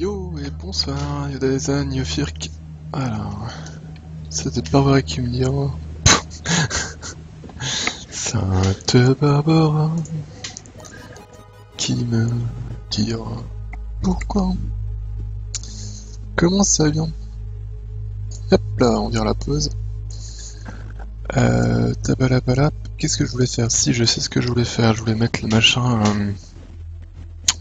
Yo et bonsoir, Yodazen, Yofirk. Alors, c'était Barbara qui me dira. Sainte Barbara qui me dira pourquoi. Comment ça vient? Hop là, on vire la pause. Tabalabalap. Qu'est-ce que je voulais faire? Si, je sais ce que je voulais faire. Je voulais mettre le machin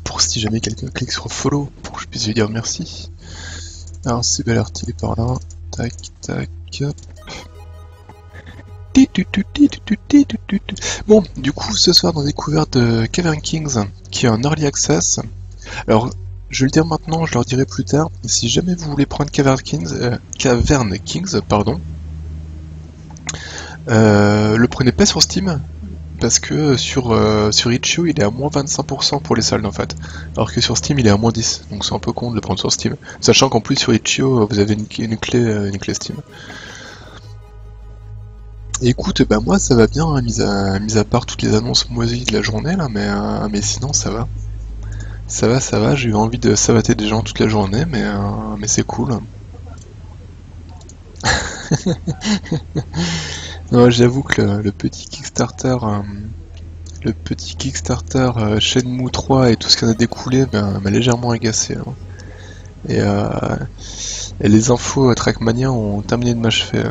pour si jamais quelqu'un clique sur follow, pour que je puisse lui dire merci. Alors, c'est bel article par là. Tac, tac. Bon, du coup, ce soir, on a découvert de Cavern Kings, qui est en early access. Alors, je vais le dire maintenant, je leur dirai plus tard. Si jamais vous voulez prendre Cavern Kings, pardon, le prenez pas sur Steam, parce que sur Itch.io il est à moins 25% pour les soldes en fait, alors que sur Steam il est à moins 10, donc c'est un peu con de le prendre sur Steam, sachant qu'en plus sur Itch.io vous avez une clé Steam. Et écoute, bah moi ça va bien, hein, mis à part toutes les annonces moisies de la journée là, mais sinon ça va. Ça va, j'ai eu envie de savater des gens toute la journée, mais c'est cool. Non, j'avoue que le petit Kickstarter Shenmue 3 et tout ce qui en a découlé m'a légèrement agacé, hein. Et, et les infos à Trackmania ont terminé de m'achever.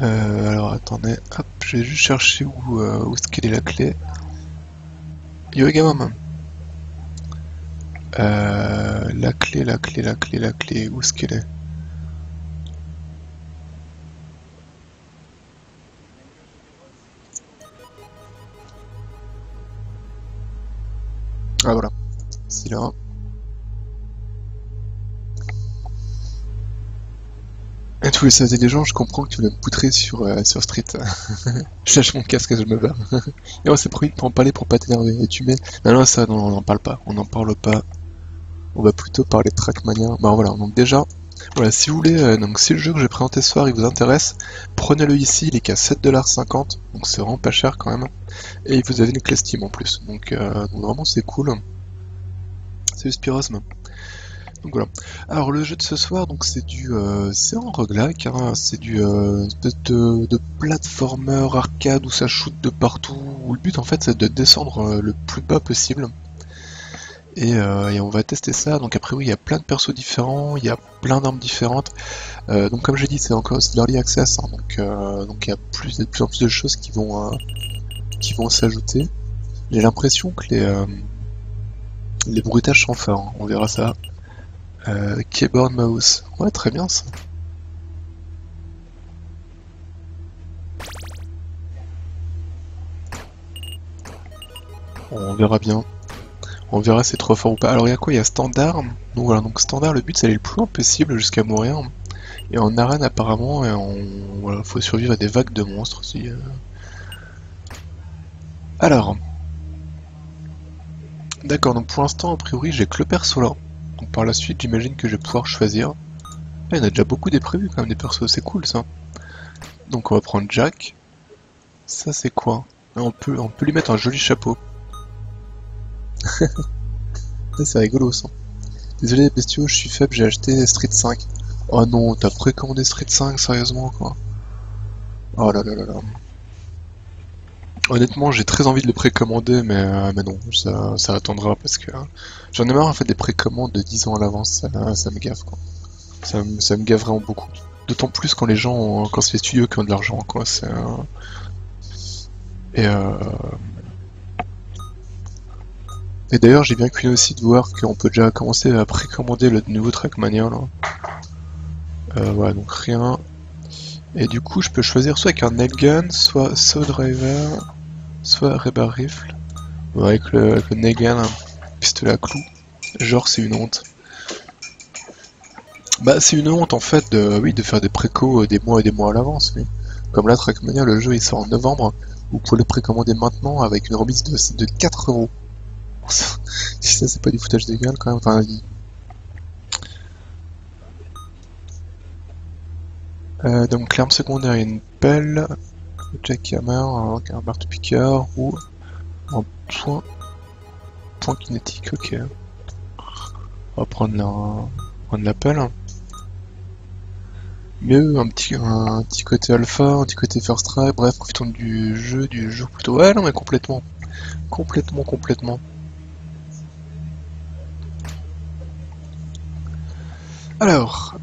Alors attendez, hop, je vais juste chercher où est-ce qu'elle est la clé. Yogamam. La clé, où est-ce qu'elle est? Ah voilà, c'est là. Et tous les savater des gens, je comprends que tu voulais me poutrer sur Street. Je lâche mon casque et je me barre. Et on s'est promis de pas en parler pour pas t'énerver. Et tu mets... Non, ça, non, on n'en parle pas. On n'en parle pas. On va plutôt parler de Trackmania. Bah voilà, donc déjà, voilà, si vous voulez, donc si le jeu que j'ai présenté ce soir il vous intéresse, prenez-le ici, il est qu'à 7,50$, donc c'est vraiment pas cher quand même. Et vous avez une clé Steam en plus, donc vraiment c'est cool. C'est du Spirosme. Donc voilà. Alors le jeu de ce soir, donc c'est en roguelike, hein, c'est du espèce de platformer arcade où ça shoot de partout. Où le but en fait c'est de descendre le plus bas possible. Et on va tester ça. Donc après oui, il y a plein de persos différents, il y a plein d'armes différentes. Donc comme j'ai dit, c'est encore de l'early access, hein, donc il y a de plus en plus de choses qui vont s'ajouter. J'ai l'impression que les bruitages sont forts, hein, on verra ça. Keyboard mouse, ouais, très bien ça. On verra bien. On verra si c'est trop fort ou pas. Alors il y a quoi? Il y a standard. Donc voilà, donc standard, le but c'est d'aller le plus loin possible jusqu'à mourir. Et en arène apparemment, voilà, faut survivre à des vagues de monstres aussi. Alors, d'accord, donc pour l'instant a priori j'ai que le perso là. Donc par la suite j'imagine que je vais pouvoir choisir. Là, il y en a déjà beaucoup des prévus quand même des persos, c'est cool ça. Donc on va prendre Jack. Ça c'est quoi? Là, on peut lui mettre un joli chapeau. Ça c'est rigolo ça. Désolé les bestiaux, je suis faible, j'ai acheté Street 5. Oh non, t'as précommandé Street 5, sérieusement quoi. Oh là là là là. Honnêtement, j'ai très envie de le précommander, mais non, ça attendra parce que j'en ai marre en fait des précommandes de 10 ans à l'avance, ça me gaffe quoi. Ça me gave vraiment beaucoup. D'autant plus quand quand c'est les studios qui ont de l'argent quoi. Et, et d'ailleurs, j'ai bien cuiné aussi de voir qu'on peut déjà commencer à précommander le nouveau Trackmania là. Voilà, donc rien. Et du coup, je peux choisir soit avec un nailgun, soit saw driver, soit rebar rifle. Ouais, avec le nailgun, hein, pistolet à clous. Genre, c'est une honte. Bah, c'est une honte en fait de faire des précos des mois et des mois à l'avance. Oui. Comme là, Trackmania, le jeu il sort en novembre. Vous pouvez le précommander maintenant avec une remise de 4€. Si ça, c'est pas du foutage de gueule quand même. Enfin, donc l'arme secondaire, il y a une pelle, jackhammer, un marteau-piqueur ou un point point kinétique, ok. On va prendre l'appel. Mais un petit côté alpha, un petit côté first try, bref, profitons du jeu plutôt. Ouais, non mais complètement. Complètement. Alors.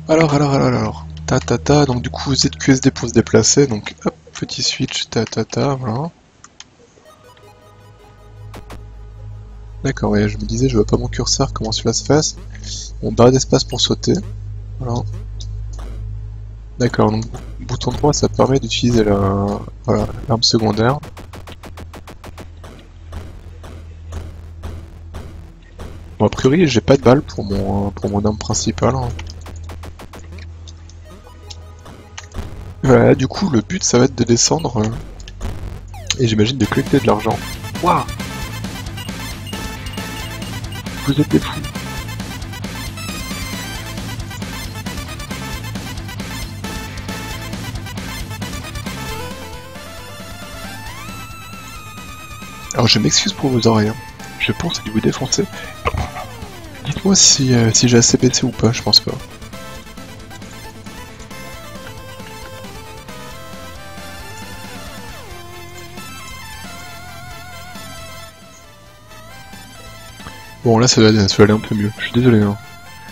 Ta, donc du coup ZQSD pour se déplacer, donc hop, petit switch, voilà. D'accord, ouais, je me disais, je vois pas mon curseur, comment cela se fasse. Bon, barre d'espace pour sauter, voilà. D'accord, donc bouton droit, ça permet d'utiliser l'arme secondaire. Bon, a priori, j'ai pas de balle pour mon arme principale. Hein. Voilà, du coup, le but, ça va être de descendre et j'imagine de collecter de l'argent. Waouh! Vous êtes des fous! Alors, je m'excuse pour vos oreilles. Hein. Je pense à vous défoncer. Dites-moi si j'ai assez baissé ou pas, je pense pas. Bon, là, ça va aller un peu mieux. Je suis désolé. Hein.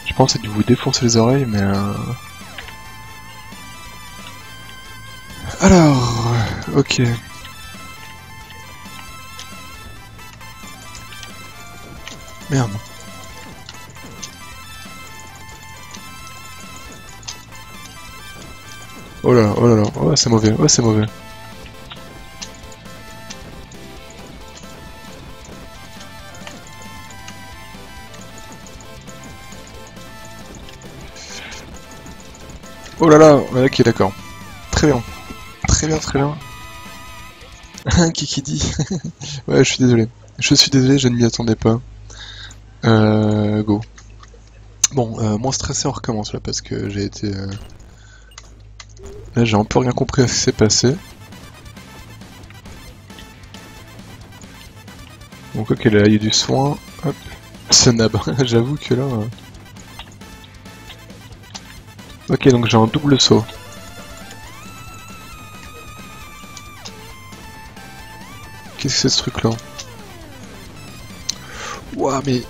Je pense à vous défoncer les oreilles, mais... Alors... Ok. Merde. Oh là là, ouais, c'est mauvais, Oh là là, ok, d'accord. Très bien. Très bien. Kiki dit. Ouais, je suis désolé. Je ne m'y attendais pas. Go. Bon, moins stressé, on recommence là parce que j'ai été... Là, j'ai un peu rien compris à ce qui s'est passé. Donc, ok, là, il y a du soin. Hop. Ce nab, j'avoue que là... Ok, donc j'ai un double saut. Qu'est-ce que c'est ce truc là? Ouah, mais...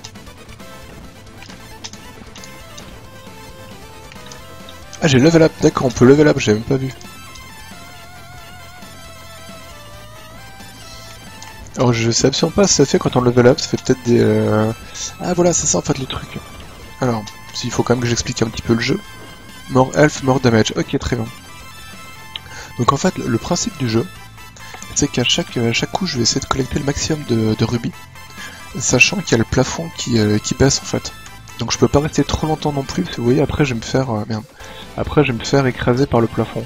Ah, j'ai level up, d'accord, on peut level up, j'ai même pas vu. Alors je sais absolument pas ce que ça fait quand on level up, ça fait peut-être des... Ah voilà, c'est ça en fait le truc. Alors, il faut quand même que j'explique un petit peu le jeu. More health, more damage, ok très bien. Donc en fait, le principe du jeu, c'est qu'à chaque coup, je vais essayer de collecter le maximum de rubis, sachant qu'il y a le plafond qui baisse en fait. Donc je peux pas rester trop longtemps non plus, vous voyez, après je vais me faire... merde. Après je vais me faire écraser par le plafond.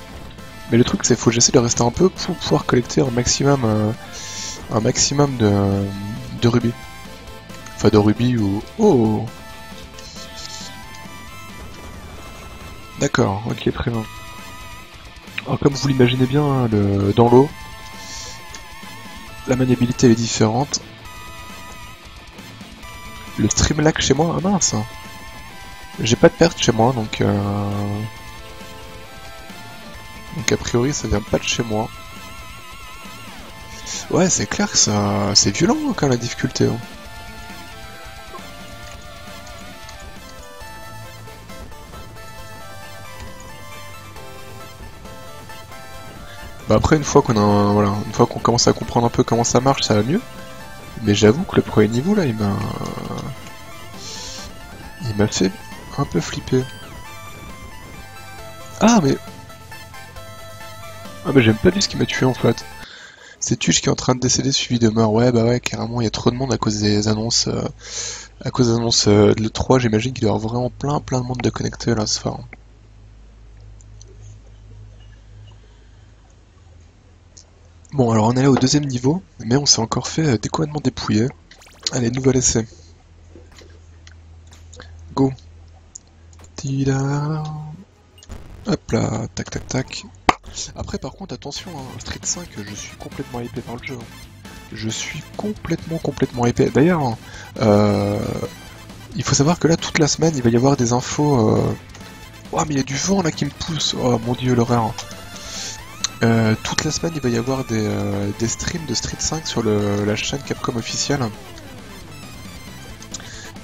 Mais le truc c'est qu'il faut que j'essaie de rester un peu pour pouvoir collecter un maximum de rubis. Enfin de rubis ou... Oh! D'accord, ok, très bien. Alors comme vous l'imaginez bien, hein, dans l'eau, la maniabilité elle est différente. Le stream lag chez moi, ah mince! J'ai pas de perte chez moi, donc a priori ça vient pas de chez moi. Ouais, c'est clair que ça... c'est violent quand même la difficulté. Hein. Bah après une fois qu'on a voilà, une fois qu'on commence à comprendre un peu comment ça marche, ça va mieux. Mais j'avoue que le premier niveau là, il m'a fait un peu flipper. Ah mais j'aime pas vu ce qui m'a tué en fait. C'est Tuche qui est en train de décéder suivi de mort. Ouais bah ouais carrément il y a trop de monde à cause des annonces de l'E3, j'imagine qu'il doit y avoir vraiment plein de monde de connectés là ce soir. Bon alors on est là au deuxième niveau, mais on s'est encore fait complètement dépouiller. Allez, nouvel essai. Go. Tida. Hop là, tac. Après par contre attention, hein, Street 5 je suis complètement hypé par le jeu. Hein. Je suis complètement épais. D'ailleurs, il faut savoir que là, toute la semaine, il va y avoir des infos... Oh, mais il y a du vent là qui me pousse. Oh mon dieu, l'horreur. Toute la semaine, il va y avoir des streams de Street 5 sur la chaîne Capcom officielle.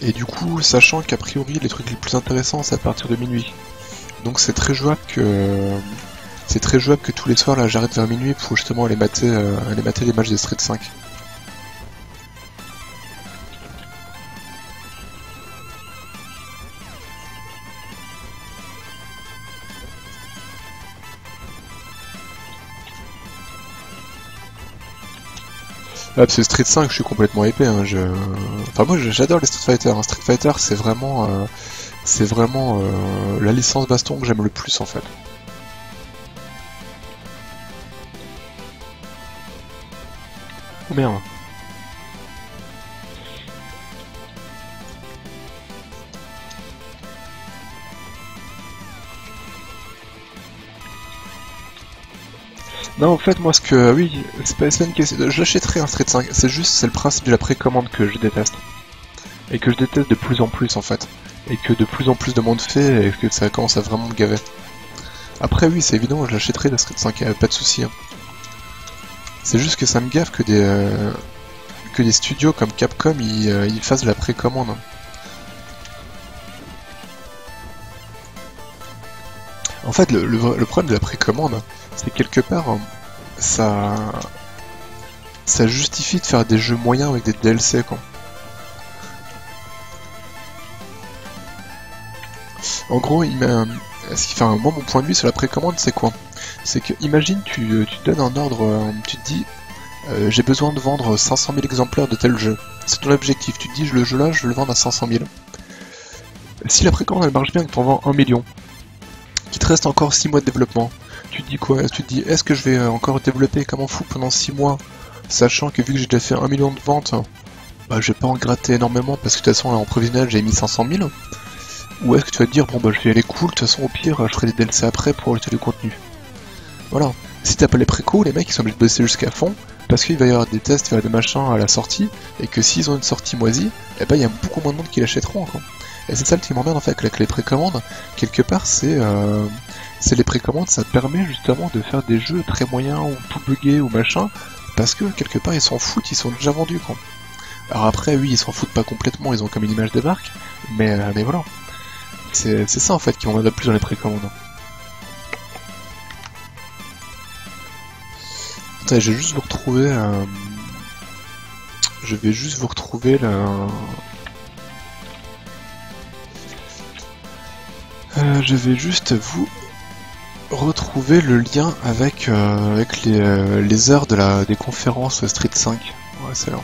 Et du coup, sachant qu'a priori, les trucs les plus intéressants, c'est à partir de minuit. Donc c'est très jouable que... C'est très jouable que tous les soirs, là, j'arrête vers minuit pour justement aller mater les matchs de Street 5. Ah, parce que Street 5, je suis complètement épais. Hein, Enfin, moi, j'adore les Street Fighter. Hein. Street Fighter, c'est vraiment la licence baston que j'aime le plus, en fait. Oh merde. Non, en fait, moi, oui, c'est pas une question. Je l'achèterai un Street 5. C'est le principe de la précommande que je déteste. Et que je déteste de plus en plus, en fait. Et que de plus en plus de monde fait, et que ça commence à vraiment me gaver. Après, oui, c'est évident, je l'achèterai la Street 5, pas de souci. Hein. C'est juste que ça me gave que des studios comme Capcom ils fassent de la précommande. En fait, le problème de la précommande, c'est quelque part, ça, ça justifie de faire des jeux moyens avec des DLC, quoi. En gros, enfin, moi, mon point de vue sur la précommande, c'est quoi? C'est que, imagine, tu donnes un ordre, tu te dis, j'ai besoin de vendre 500 000 exemplaires de tel jeu. C'est ton objectif. Tu te dis, le jeu là, je veux le vendre à 500 000. Si la précommande elle marche bien et que tu en vends 1 million, qu'il te reste encore 6 mois de développement, tu te dis quoi? Tu te dis, est-ce que je vais encore développer comme un fou pendant 6 mois, sachant que vu que j'ai déjà fait 1 million de ventes, bah, je vais pas en gratter énormément parce que de toute façon, en prévisionnel, j'ai mis 500 000. Ou est-ce que tu vas te dire, bon bah je vais aller cool, de toute façon au pire je ferai des DLC après pour ajouter du contenu. Voilà. Si t'as pas les précos, les mecs ils sont obligés de bosser jusqu'à fond, parce qu'il va y avoir des tests, il va y avoir des machins à la sortie, et que s'ils ont une sortie moisie, eh ben il y a beaucoup moins de monde qui l'achèteront quoi. Et c'est ça le qui m'emmerde en fait avec les précommandes, quelque part c'est les précommandes, ça permet justement de faire des jeux très moyens ou tout buggés ou machin, parce que quelque part ils s'en foutent, ils sont déjà vendus quoi. Alors après oui ils s'en foutent pas complètement, ils ont comme une image de marque, mais voilà. C'est ça en fait qui m'emmerde le plus dans les précommandes. Attends, je vais juste vous retrouver je vais juste vous retrouver je vais juste vous retrouver le lien avec, les heures des conférences Street 5. Ouais, c'est là.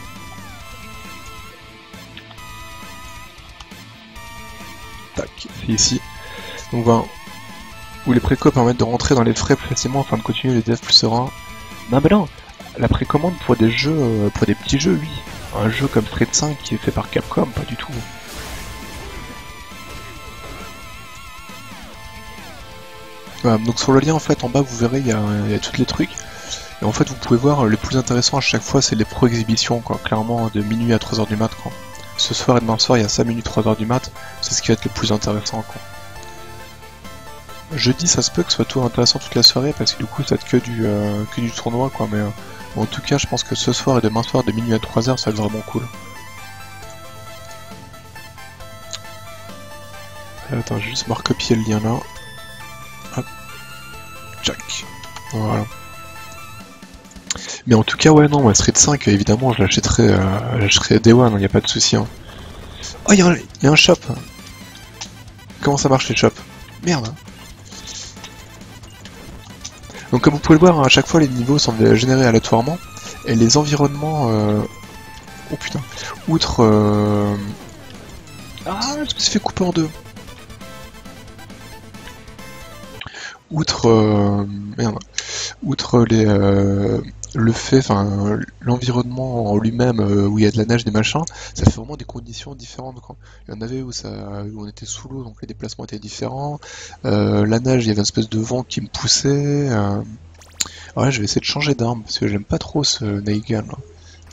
Tac, c'est ici. Donc voilà. Où les précos permettent de rentrer dans les frais plus facilement afin de continuer les devs plus sereins. Non mais non, la précommande pour des jeux, pour des petits jeux, oui. Un jeu comme Street 5 qui est fait par Capcom, pas du tout. Voilà, donc sur le lien en fait en bas vous verrez il y a tous les trucs. Et en fait vous pouvez voir le plus intéressant à chaque fois c'est les pro exhibitions quoi, clairement de minuit à 3h du mat quoi. Ce soir et demain soir il y a 5 minutes 3h du mat, c'est ce qui va être le plus intéressant quoi. Jeudi ça se peut que ce soit tout intéressant toute la soirée parce que du coup ça va être que du tournoi quoi, mais en tout cas je pense que ce soir et demain soir de minuit à 3h ça va être vraiment cool. Attends, je vais juste me recopier le lien là. Hop. Jack. Voilà. Mais en tout cas ouais non, moi, Street 5 évidemment je l'achèterai Day One, y a pas de souci. Hein. Oh y a un shop. Comment ça marche les shops? Merde. Donc comme vous pouvez le voir, hein, à chaque fois les niveaux sont générés aléatoirement, et les environnements... Oh putain. Outre... Ah, je me suis fait couper en deux. Outre... Merde. Outre le fait, enfin, l'environnement en lui-même où il y a de la neige, des machins, ça fait vraiment des conditions différentes. Quoi. Il y en avait où on était sous l'eau, donc les déplacements étaient différents. La neige, il y avait une espèce de vent qui me poussait. Alors là, je vais essayer de changer d'arme parce que j'aime pas trop ce Neigan.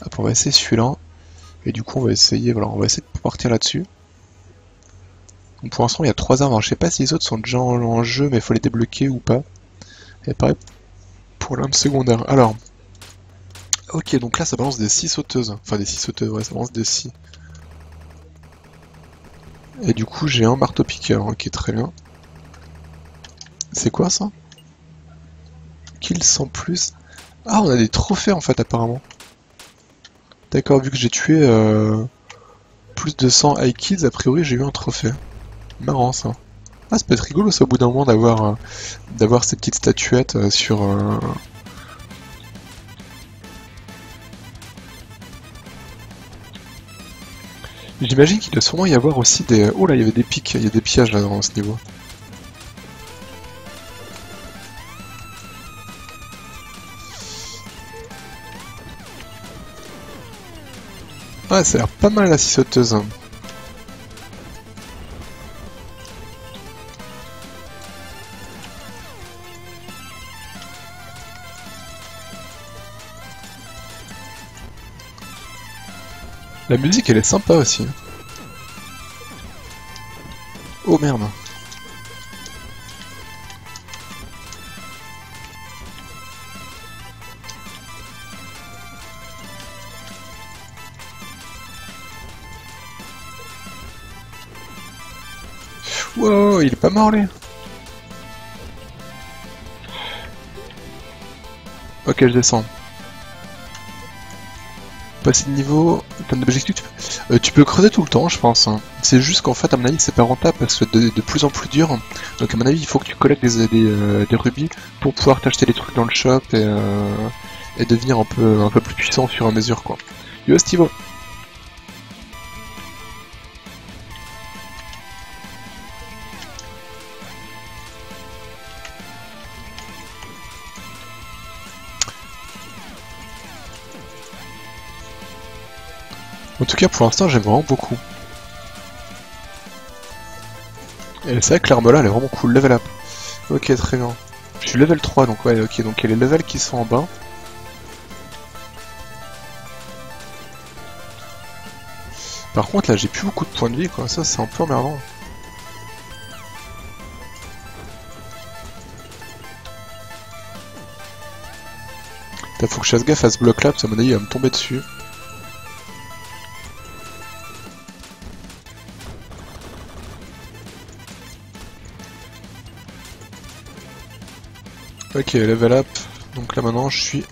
Là. Hop, on va essayer celui-là. Et du coup, on va essayer, voilà, on va essayer de partir là-dessus. Donc pour l'instant, il y a 3 armes. Alors, je sais pas si les autres sont déjà en jeu, mais il faut les débloquer ou pas. Et pareil pour l'arme secondaire. Alors, ok, donc là, ça balance des scies sauteuses. Enfin, des scies sauteuses, ouais, ça balance des scies. Et du coup, j'ai un marteau-piqueur, ok, très bien. C'est quoi ça? Kills sans plus. Ah, on a des trophées en fait, apparemment. D'accord, vu que j'ai tué plus de 100 high kills, a priori j'ai eu un trophée. Marrant ça. Ah, ça peut être rigolo ça au bout d'un moment d'avoir ces petites statuettes sur. J'imagine qu'il doit sûrement y avoir aussi des. Oh là, il y avait des pics, il y a des pièges là dans ce niveau. Ah, ça a l'air pas mal la scie sauteuse. La musique elle est sympa aussi. Oh merde. Wow, il est pas mort lui. Ok, je descends. Passer de niveau, plein d'objectifs, tu peux creuser tout le temps, je pense. Hein. C'est juste qu'en fait, à mon avis, c'est pas rentable parce que c'est de plus en plus dur. Donc, à mon avis, il faut que tu collectes des rubis pour pouvoir t'acheter des trucs dans le shop et devenir un peu plus puissant au fur et à mesure, quoi. Yo, Steve! En tout cas, pour l'instant, j'aime vraiment beaucoup. Et c'est vrai que l'arme là, elle est vraiment cool. Level up. Ok, très bien. Je suis level 3, donc ouais, ok. Donc il y a les levels qui sont en bas. Par contre, là, j'ai plus beaucoup de points de vie, quoi. Ça, c'est un peu emmerdant. Faut que je fasse gaffe à ce bloc là, parce qu'à mon avis, il va me tomber dessus. Ok, level up. Donc là maintenant je suis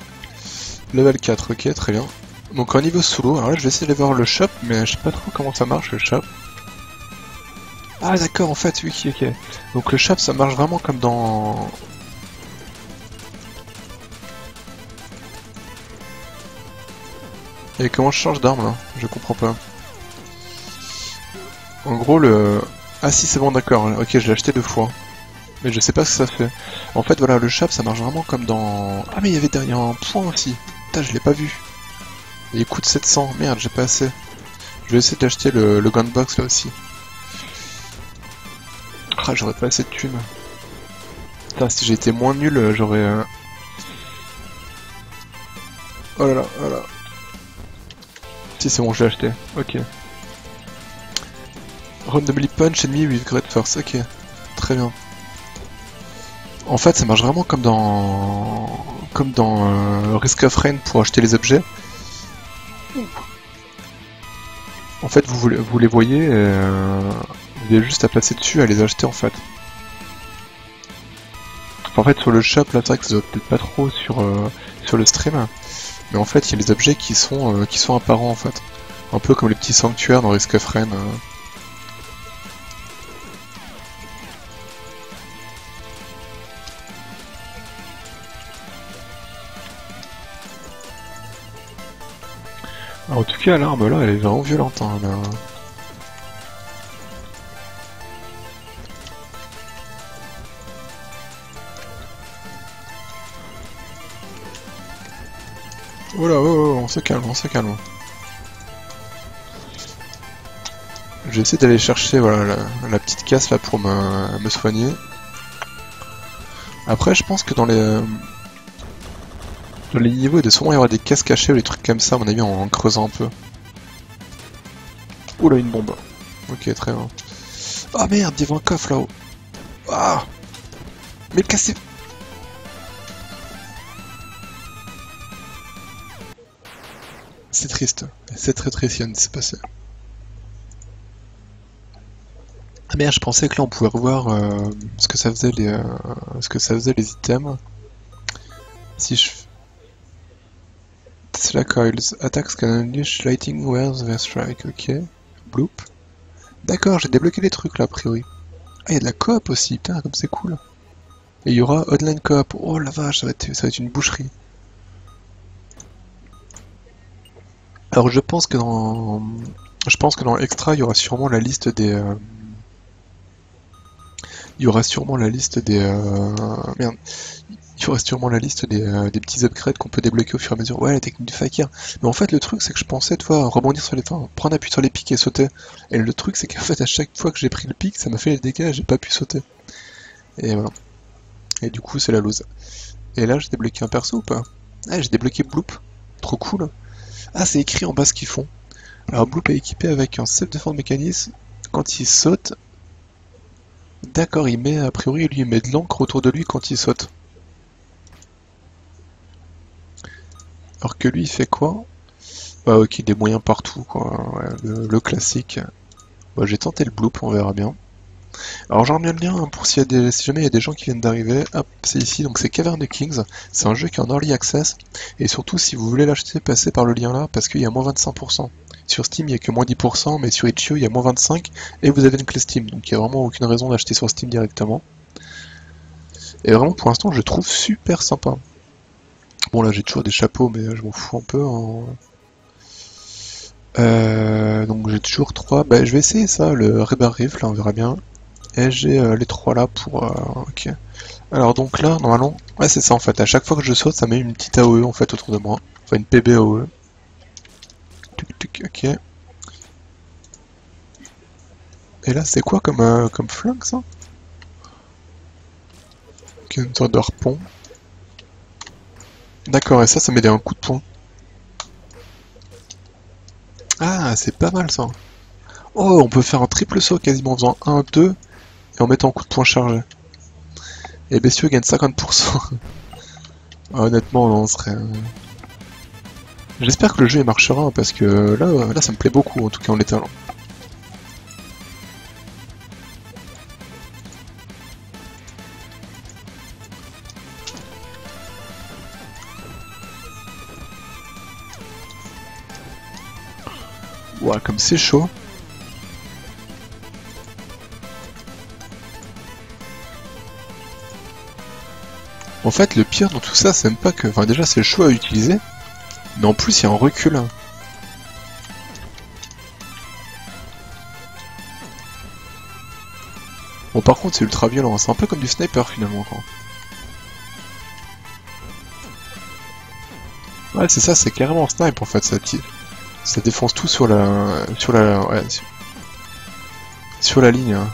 level 4, ok, très bien. Donc au niveau solo, alors là je vais essayer d'aller voir le shop, mais je sais pas trop comment ça marche le shop. Ah d'accord, en fait, oui, ok. Donc le shop ça marche vraiment comme dans... Et comment je change d'arme là? Je comprends pas. En gros le... Ah si c'est bon d'accord, ok je l'ai acheté 2 fois. Mais je sais pas ce que ça fait. En fait voilà, le shop ça marche vraiment comme dans... Ah mais il y avait derrière un point aussi. Putain, je l'ai pas vu. Et il coûte 700, merde j'ai pas assez. Je vais essayer d'acheter le gunbox là aussi. Ah j'aurais pas assez de thunes. Putain, si j'étais moins nul, j'aurais... Oh là là, oh là là. Si c'est bon, je l'ai acheté. Ok. Randomly punch enemy with great force. Ok. Très bien. En fait, ça marche vraiment comme dans... Risk of Rain pour acheter les objets. En fait, vous les voyez, vous avez juste à passer dessus, à les acheter en fait. En fait, sur le shop, là, c'est vrai que ça doit peut-être pas trop sur le stream, mais en fait, il y a les objets qui sont apparents en fait. Un peu comme les petits sanctuaires dans Risk of Rain. En tout cas, l'arme là, elle est vraiment violente. Hein, là. Oh là, on se calme, on se calme. Je vais essayer d'aller chercher voilà, la petite casse là pour me soigner. Après, je pense que dans les... Dans les niveaux, il doit sûrement y avoir des caisses cachées ou des trucs comme ça, à mon avis, en creusant un peu. Oula, une bombe. Ok, très bien. Ah merde, il y avait un coffre là-haut. Ah. Mais cassez. C'est triste. C'est très triste, Yann, c'est passé. Ah merde, je pensais que là on pouvait revoir ce que ça faisait les items. Si je... Slack coils. Attacks can unleash lighting where they strike. Ok. Bloop. D'accord, j'ai débloqué les trucs là, a priori. Ah, il y a de la coop aussi, putain, comme c'est cool. Et il y aura Hotline Coop. Oh la vache, ça va être une boucherie. Alors je pense que dans Extra, il y aura sûrement la liste des... Il y aura sûrement la liste des... Merde. Il y aura sûrement la liste des petits upgrades qu'on peut débloquer au fur et à mesure. Ouais, la technique du fakir. Mais en fait, le truc, c'est que je pensais, tu vois, rebondir sur les... Enfin, prendre appui sur les pics et sauter. Et le truc, c'est qu'en fait, à chaque fois que j'ai pris le pic, ça m'a fait les dégâts et j'ai pas pu sauter. Et voilà. Et du coup, c'est la lose. Et là, j'ai débloqué un perso ou pas? Ah, j'ai débloqué Bloop. Trop cool. Ah, c'est écrit en bas ce qu'ils font. Alors, Bloop est équipé avec un self-defense mécanisme. Quand il saute... D'accord, il met, a priori, lui, il met de l'encre autour de lui quand il saute. Alors que lui, il fait quoi? Bah ok, des moyens partout, quoi. Ouais, le classique. Bah, j'ai tenté le Bloop, on verra bien. Alors j'en remets le lien hein, pour si jamais il y a des gens qui viennent d'arriver. Hop, c'est ici, donc c'est Cavern Kings. C'est un jeu qui est en early access. Et surtout, si vous voulez l'acheter, passez par le lien là, parce qu'il y a moins 25%. Sur Steam, il n'y a que moins 10%, mais sur Itch.io, il y a moins 25%, et vous avez une clé Steam. Donc il n'y a vraiment aucune raison d'acheter sur Steam directement. Et vraiment, pour l'instant, je le trouve super sympa. Bon, là, j'ai toujours des chapeaux, mais je m'en fous un peu. Hein. Donc j'ai toujours 3. Bah, je vais essayer ça, le Rebar Reef, là, on verra bien. Et j'ai les 3 là pour... ok. Alors donc là, normalement... Ouais, c'est ça en fait. À chaque fois que je saute, ça met une petite AOE en fait autour de moi. Enfin, une PB AOE. Tuc, tuc, ok. Et là, c'est quoi comme flingue, ça? Ok, une sorte de harpon. D'accord, et ça met un coup de poing. Ah, c'est pas mal, ça. Oh, on peut faire un triple saut quasiment en faisant 1, 2, et en mettant un coup de poing chargé. Et bestiaux gagne 50%. Ah, honnêtement, on serait... J'espère que le jeu il marchera, hein, parce que là, ça me plaît beaucoup, en tout cas en l'état. Ouah, comme c'est chaud. En fait, le pire dans tout ça, c'est même pas que... Enfin, déjà, c'est chaud à utiliser, mais en plus, il y a un recul. Hein. Bon, par contre, c'est ultra violent. C'est un peu comme du sniper, finalement, quoi. Ouais, c'est ça, c'est carrément un snipe, en fait. Ça défonce tout sur la... Ouais, sur la ligne. Hein.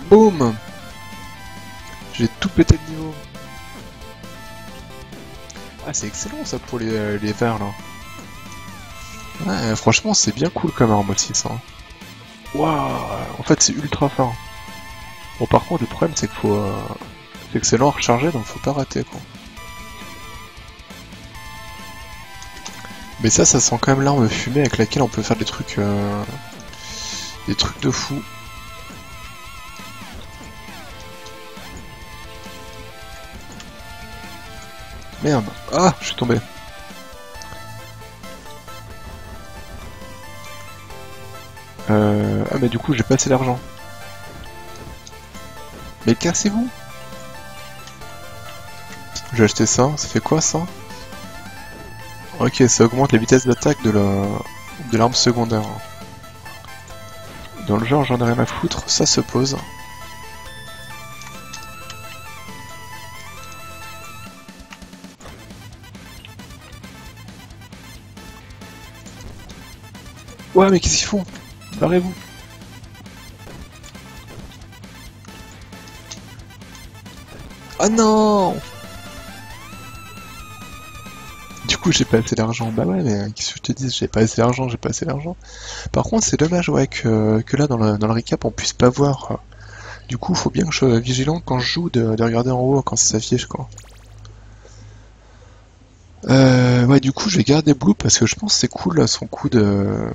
Boum! J'ai tout pété de niveau. Ah, c'est excellent ça pour les verts là. Ouais, franchement, c'est bien cool comme arme aussi ça. Waouh! En fait, c'est ultra fort. Bon, par contre, le problème c'est qu'il faut. C'est que c'est lent à recharger donc faut pas rater quoi. Mais ça sent quand même l'arme fumée avec laquelle on peut faire des trucs. Des trucs de fou. Merde! Ah! Je suis tombé. Ah mais du coup j'ai pas assez d'argent. Mais cassez-vous! Je vais acheter ça, ça fait quoi ça? Ok, ça augmente la vitesse d'attaque de l'arme secondaire. Dans le genre j'en ai rien à foutre, ça se pose. Ouais mais qu'est-ce qu'ils font? Barrez-vous! Oh non! Du coup, j'ai pas assez d'argent. Bah ouais, mais qu'est-ce que je te dis? J'ai pas assez d'argent, j'ai pas assez d'argent. Par contre, c'est dommage, ouais, que là, dans le recap, on puisse pas voir. Du coup, faut bien que je sois vigilant quand je joue, de regarder en haut quand ça s'affiche, quoi. Ouais, du coup, je vais garder Blue parce que je pense que c'est cool, là, son coup de...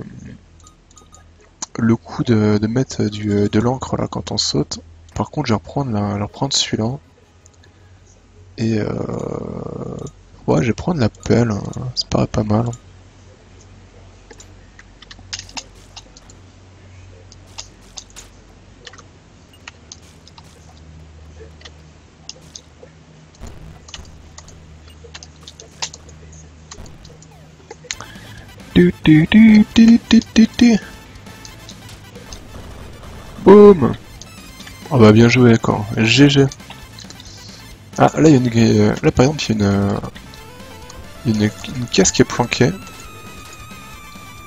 Le coup de mettre de l'encre, là, quand on saute. Par contre, je vais reprendre celui-là. Et ouais, je vais prendre la pelle, hein. Ça paraît pas mal. Du, du, du, du, du, du, du. Boum! Ah bah bien joué, quoi. GG. Ah, là, il y a là, par exemple, il y a une caisse qui est planquée.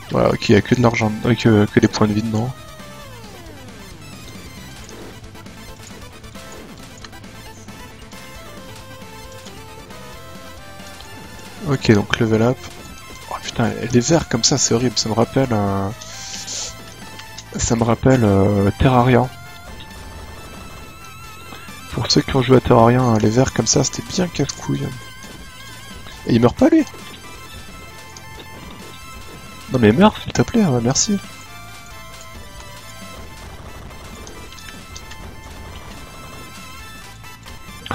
Voilà, ok, il y a que de l'argent, que des points de vie dedans. Ok, donc level up. Oh putain, les verts comme ça, c'est horrible. Ça me rappelle Terraria. Pour ceux qui ont joué à Terraria, hein, les verts comme ça, c'était bien casse-couille. Et il meurt pas, lui? Non mais meurs, s'il te plaît, merci.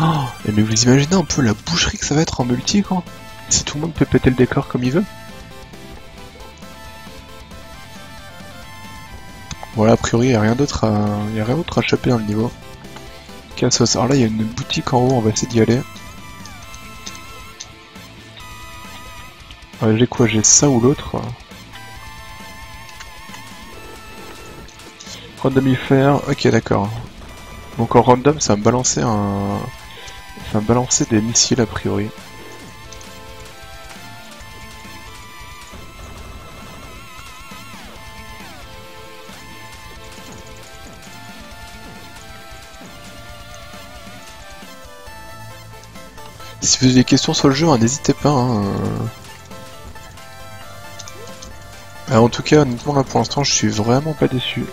Oh, mais vous imaginez un peu la boucherie que ça va être en multi, quoi? Si tout le monde peut péter le décor comme il veut. Voilà, a priori, il n'y a rien d'autre à choper dans le niveau. Cassos. Alors là, il y a une boutique en haut, on va essayer d'y aller. J'ai quoi? J'ai ça ou l'autre. Randomifère, ok, d'accord. Donc en random, ça va me balancer des missiles a priori. Si vous avez des questions sur le jeu, hein, n'hésitez pas. Hein. En tout cas, honnêtement, là pour l'instant, je suis vraiment pas déçu.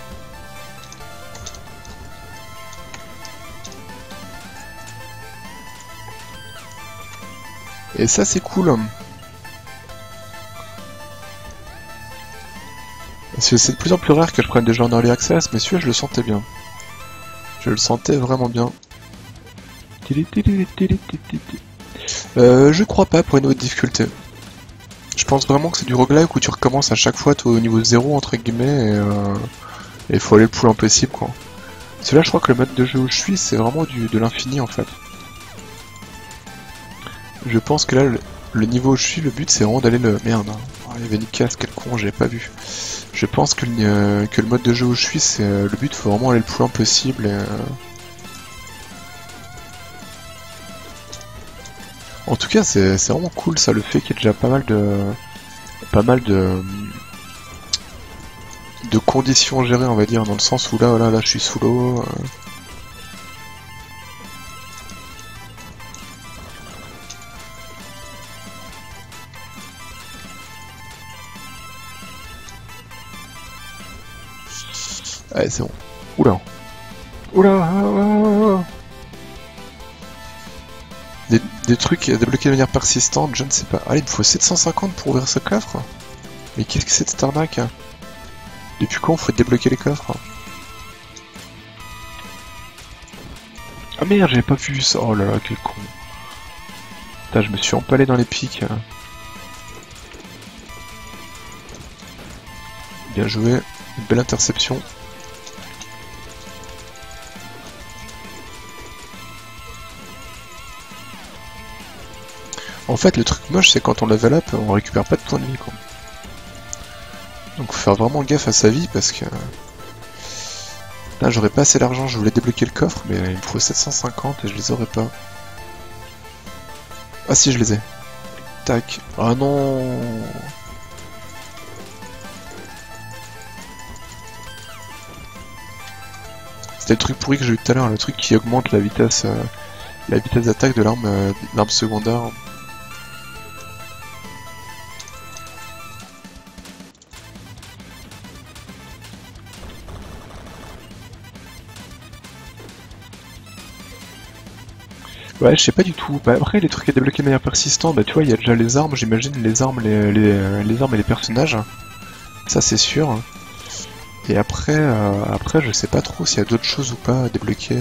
Et ça, c'est cool. Parce que c'est de plus en plus rare que je prenne des jeux en early access, mais celui-là, je le sentais bien. Je le sentais vraiment bien. Je crois pas pour une autre difficulté. Je pense vraiment que c'est du roguelike où tu recommences à chaque fois au niveau 0 entre guillemets et il faut aller le plus loin possible quoi. Parce que là je crois que le mode de jeu où je suis c'est vraiment de l'infini en fait. Je pense que là le niveau où je suis, le but c'est vraiment d'aller le... Merde, oh, il y avait une casse, quel con, j'avais pas vu. Je pense que le mode de jeu où je suis, c'est le but, faut vraiment aller le plus loin possible et, En tout cas, c'est vraiment cool ça, le fait qu'il y ait déjà pas mal de conditions gérées, on va dire, dans le sens où là, je suis sous l'eau. Allez, c'est bon. Oula. Oula. Des trucs à débloquer de manière persistante, je ne sais pas. Allez, il me faut 750 pour ouvrir ce coffre. Mais qu'est-ce que c'est de cette arnaque? Depuis quand faut débloquer les coffres? Ah merde, j'avais pas vu ça. Oh là là, quel con. Putain, je me suis empalé dans les pics. Bien joué. Une belle interception. En fait, le truc moche, c'est quand on level up, on récupère pas de points de vie, quoi. Donc faut faire vraiment gaffe à sa vie, parce que... Là, j'aurais pas assez d'argent, je voulais débloquer le coffre, mais il me faut 750 et je les aurais pas. Ah si, je les ai. Tac. Ah non. C'était le truc pourri que j'ai eu tout à l'heure, le truc qui augmente la vitesse la vitesse d'attaque de l'arme secondaire. Ouais, je sais pas du tout. Bah, après, les trucs à débloquer de manière persistante, bah tu vois, il y a déjà les armes, j'imagine, les armes, les armes et les personnages. Ça, c'est sûr. Et après, après, je sais pas trop s'il y a d'autres choses ou pas à débloquer.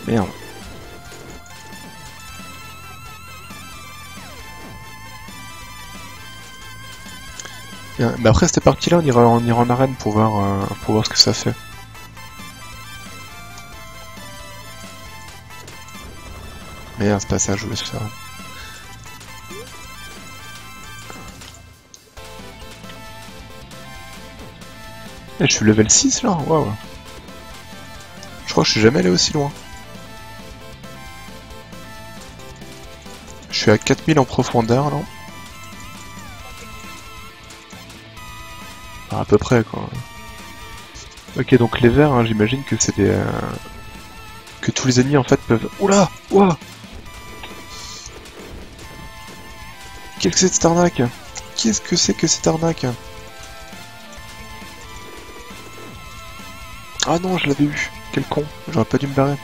Merde. Bien. Bah après cette partie-là, on ira en arène pour voir ce que ça fait. Merde, c'est pas ça que je voulais faire. Eh, je suis level 6 là, waouh. Je crois que je suis jamais allé aussi loin. Je suis à 4000 en profondeur là. Ah, à peu près quoi. Ok, donc les verts, hein, j'imagine que c'est des... que tous les ennemis en fait peuvent... Oula! Ouah! Qu'est-ce que c'est cette arnaque? Qu'est-ce que c'est que cette arnaque? Ah non, je l'avais eu. Quel con. J'aurais pas dû me barrer.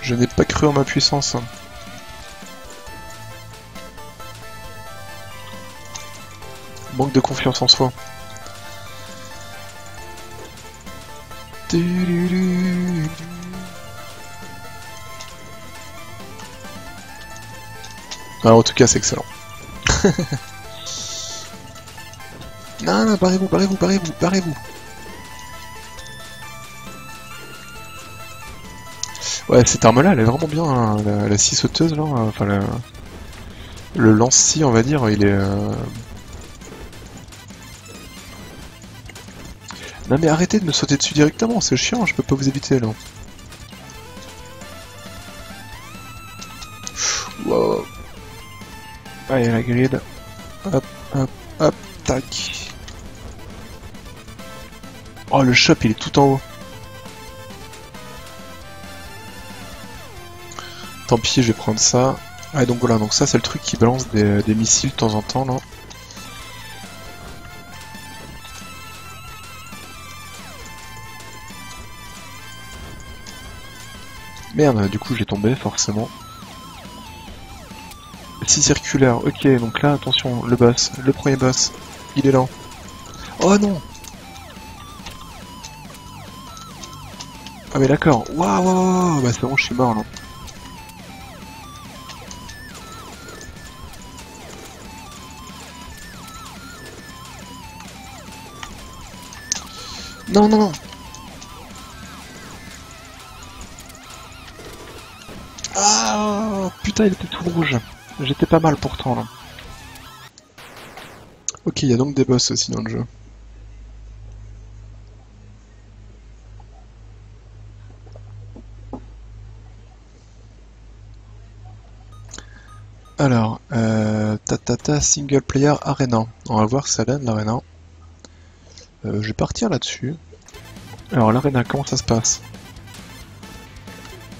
Je n'ai pas cru en ma puissance. Manque de confiance en soi. Alors, en tout cas, c'est excellent. Non, non, barrez-vous, barrez-vous, barrez-vous, barrez-vous. Ouais, cette arme-là, elle est vraiment bien, hein, la scie sauteuse, là, enfin, le lance-scie, on va dire, il est... Non mais arrêtez de me sauter dessus directement, c'est chiant, je peux pas vous éviter, là. Wow. Allez, la grid. Hop, hop, hop, tac. Oh, le shop, il est tout en haut. Tant pis, je vais prendre ça. Ah, donc voilà, donc ça, c'est le truc qui balance des missiles de temps en temps, là. Merde, du coup, j'ai tombé, forcément. Si circulaire, ok, donc là, attention, le boss, le premier boss, il est là. Oh non! Ah mais d'accord, waouh, waouh, bah c'est bon, je suis mort là. Non, non, non! Ah, putain, il était tout rouge. J'étais pas mal pourtant là. Ok, il y a donc des boss aussi dans le jeu. Alors, single player arena. On va voir ça donne l'arena. Je vais partir là-dessus. Alors l'arena, comment ça se passe?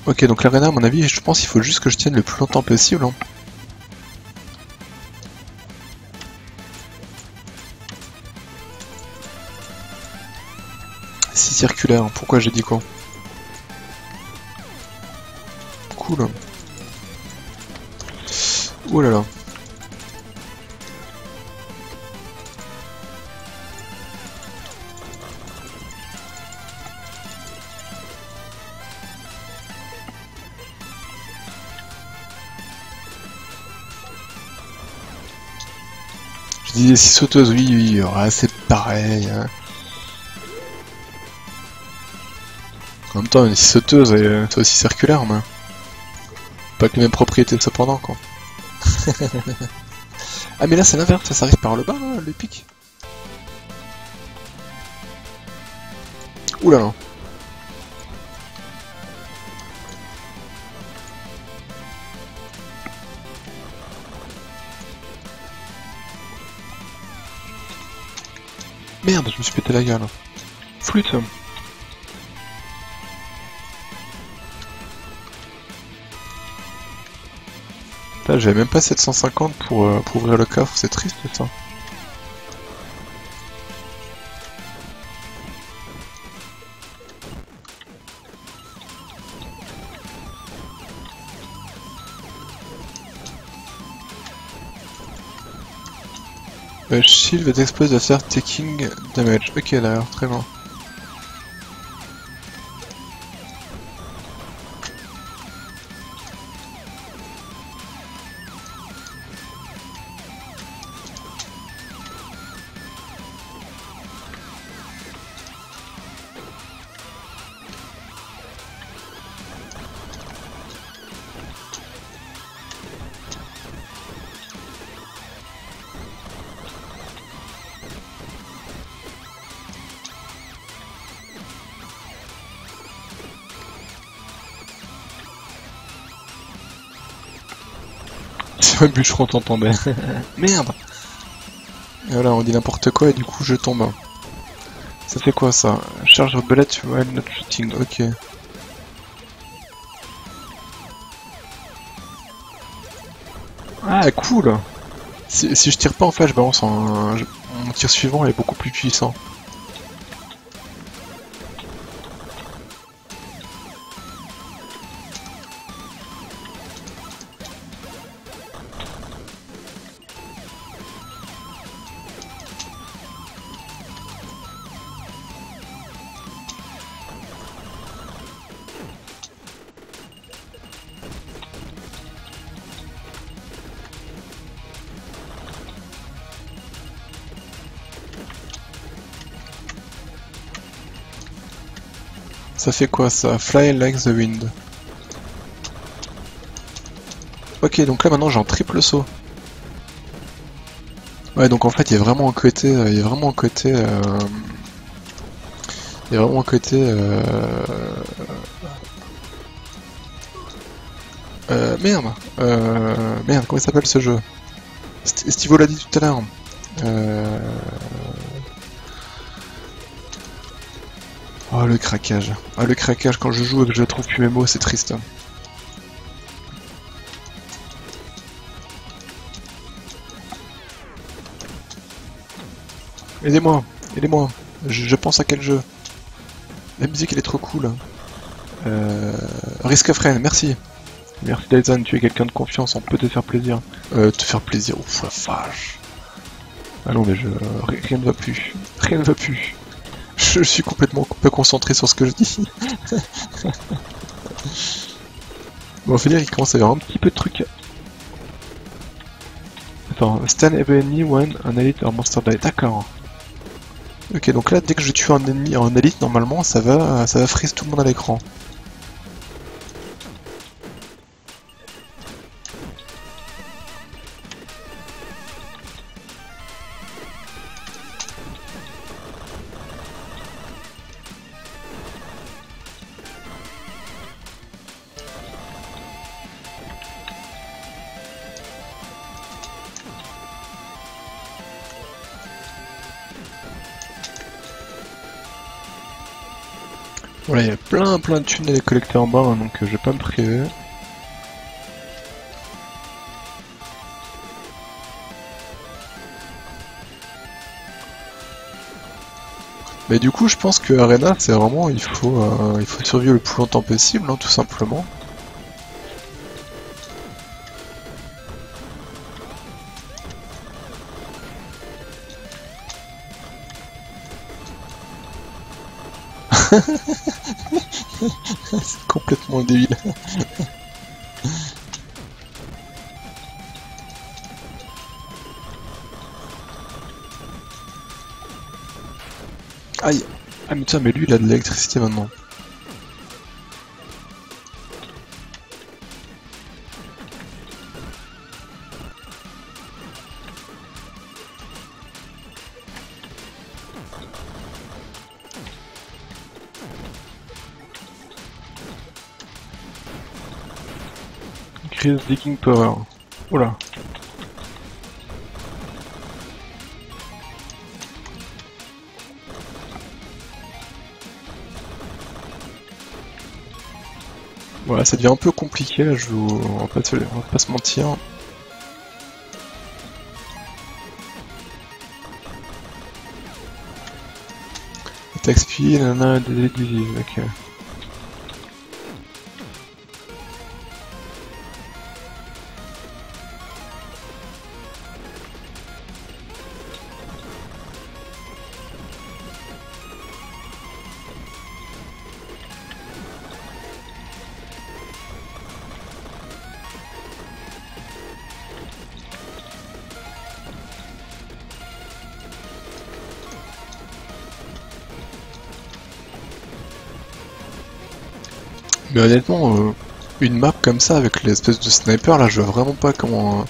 Ok, donc l'arena, à mon avis, je pense qu'il faut juste que je tienne le plus longtemps possible. Hein. Si circulaire, pourquoi j'ai dit quoi? Cool. Oh là là. Je disais si sauteuse, oui, oui, ouais, c'est pareil. Hein. En même temps, une scie sauteuse, c'est aussi circulaire, mais pas que les mêmes propriétés cependant, quoi. Ah mais là c'est l'inverse, ça arrive par le bas, là, le pic. Oula là. Merde, je me suis pété la gueule. Flûte. J'avais même pas 750 pour ouvrir le coffre, c'est triste ça. Shield that explodes after taking damage. Ok d'ailleurs, très bien. Un bûcheron t'entendait. Merde. Et voilà, on dit n'importe quoi et du coup je tombe. Ça fait quoi ça? Charge bullet while not shooting, ok. Ah cool. Si je tire pas en flash balance, mon tir suivant est beaucoup plus puissant. Ça fait quoi ça? Fly like the wind. Ok, donc là maintenant j'ai un triple saut. Ouais, donc en fait il y a vraiment un côté, il y a vraiment un côté, il y a vraiment un côté, merde, merde, comment il s'appelle ce jeu? Stivo l'a dit tout à l'heure. Oh le craquage. Ah le craquage quand je joue et que je trouve plus mes mots, c'est triste. Aidez-moi, aidez-moi. Je pense à quel jeu. La musique elle est trop cool. Risk of Rain, merci. Merci Dyson, tu es quelqu'un de confiance, on peut te faire plaisir. Te faire plaisir, ouf la vache. Ah non mais rien ne va plus. Rien ne va plus. Je suis complètement pas concentré sur ce que je dis. Bon, on va dire qu'il commence à y avoir un petit peu de trucs. Attends, Stan enemy when an elite or monster die. D'accord. Ok, donc là, dès que je tue un ennemi en élite, normalement, ça va freeze tout le monde à l'écran. Voilà, il y a plein de thunes à les collecter en bas, hein, donc je vais pas me priver. Mais du coup, je pense que Arena, c'est vraiment, il faut survivre le plus longtemps possible, hein, tout simplement. C'est complètement débile. Aïe. Ah mais tiens, mais lui il a de l'électricité maintenant. Increase digging power. Oula. Voilà, ça devient un peu compliqué là, on va pas se mentir. Attaque speed, nanana, ok. Mais honnêtement, une map comme ça avec l'espèce de sniper là, je vois vraiment pas comment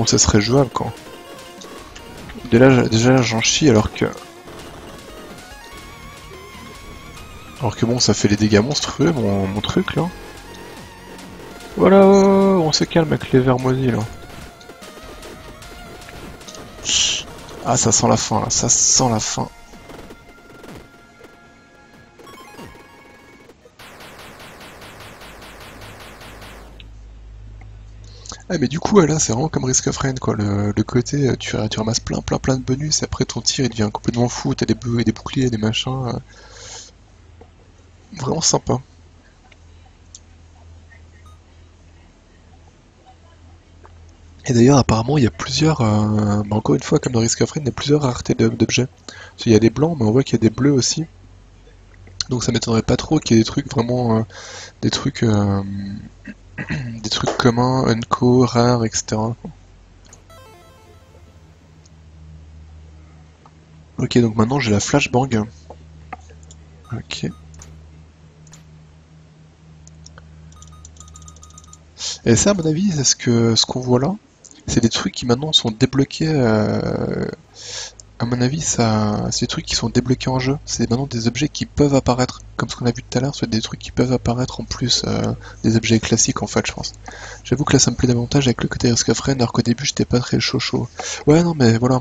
ça serait jouable quoi. Déjà j'en chie alors que bon, ça fait les dégâts monstrueux mon truc là. Voilà, on se calme avec les vermoisis là. Ah, ça sent la fin là, ça sent la fin. Ah mais du coup là c'est vraiment comme Risk of Rain quoi, le côté tu ramasses plein de bonus, après ton tir il devient complètement fou, t'as des boucliers, des machins, vraiment sympa. Et d'ailleurs apparemment il y a plusieurs, bah, encore une fois comme dans Risk of Rain, il y a plusieurs raretés d'objets. Parce qu'il y a des blancs mais on voit qu'il y a des bleus aussi, donc ça m'étonnerait pas trop qu'il y ait des trucs vraiment, des trucs, des trucs communs, unco, rares, etc. Ok, donc maintenant j'ai la flashbang. Ok. Et ça, à mon avis, c'est ce qu'on voit là, c'est des trucs qui maintenant sont débloqués. À mon avis, ça, c'est des trucs qui sont débloqués en jeu. C'est maintenant des objets qui peuvent apparaître, comme ce qu'on a vu tout à l'heure, c'est des trucs qui peuvent apparaître en plus des objets classiques en fait, je pense. J'avoue que là, ça me plaît davantage avec le côté Risk of Rain, alors qu'au début, j'étais pas très chaud. Ouais, non, mais voilà.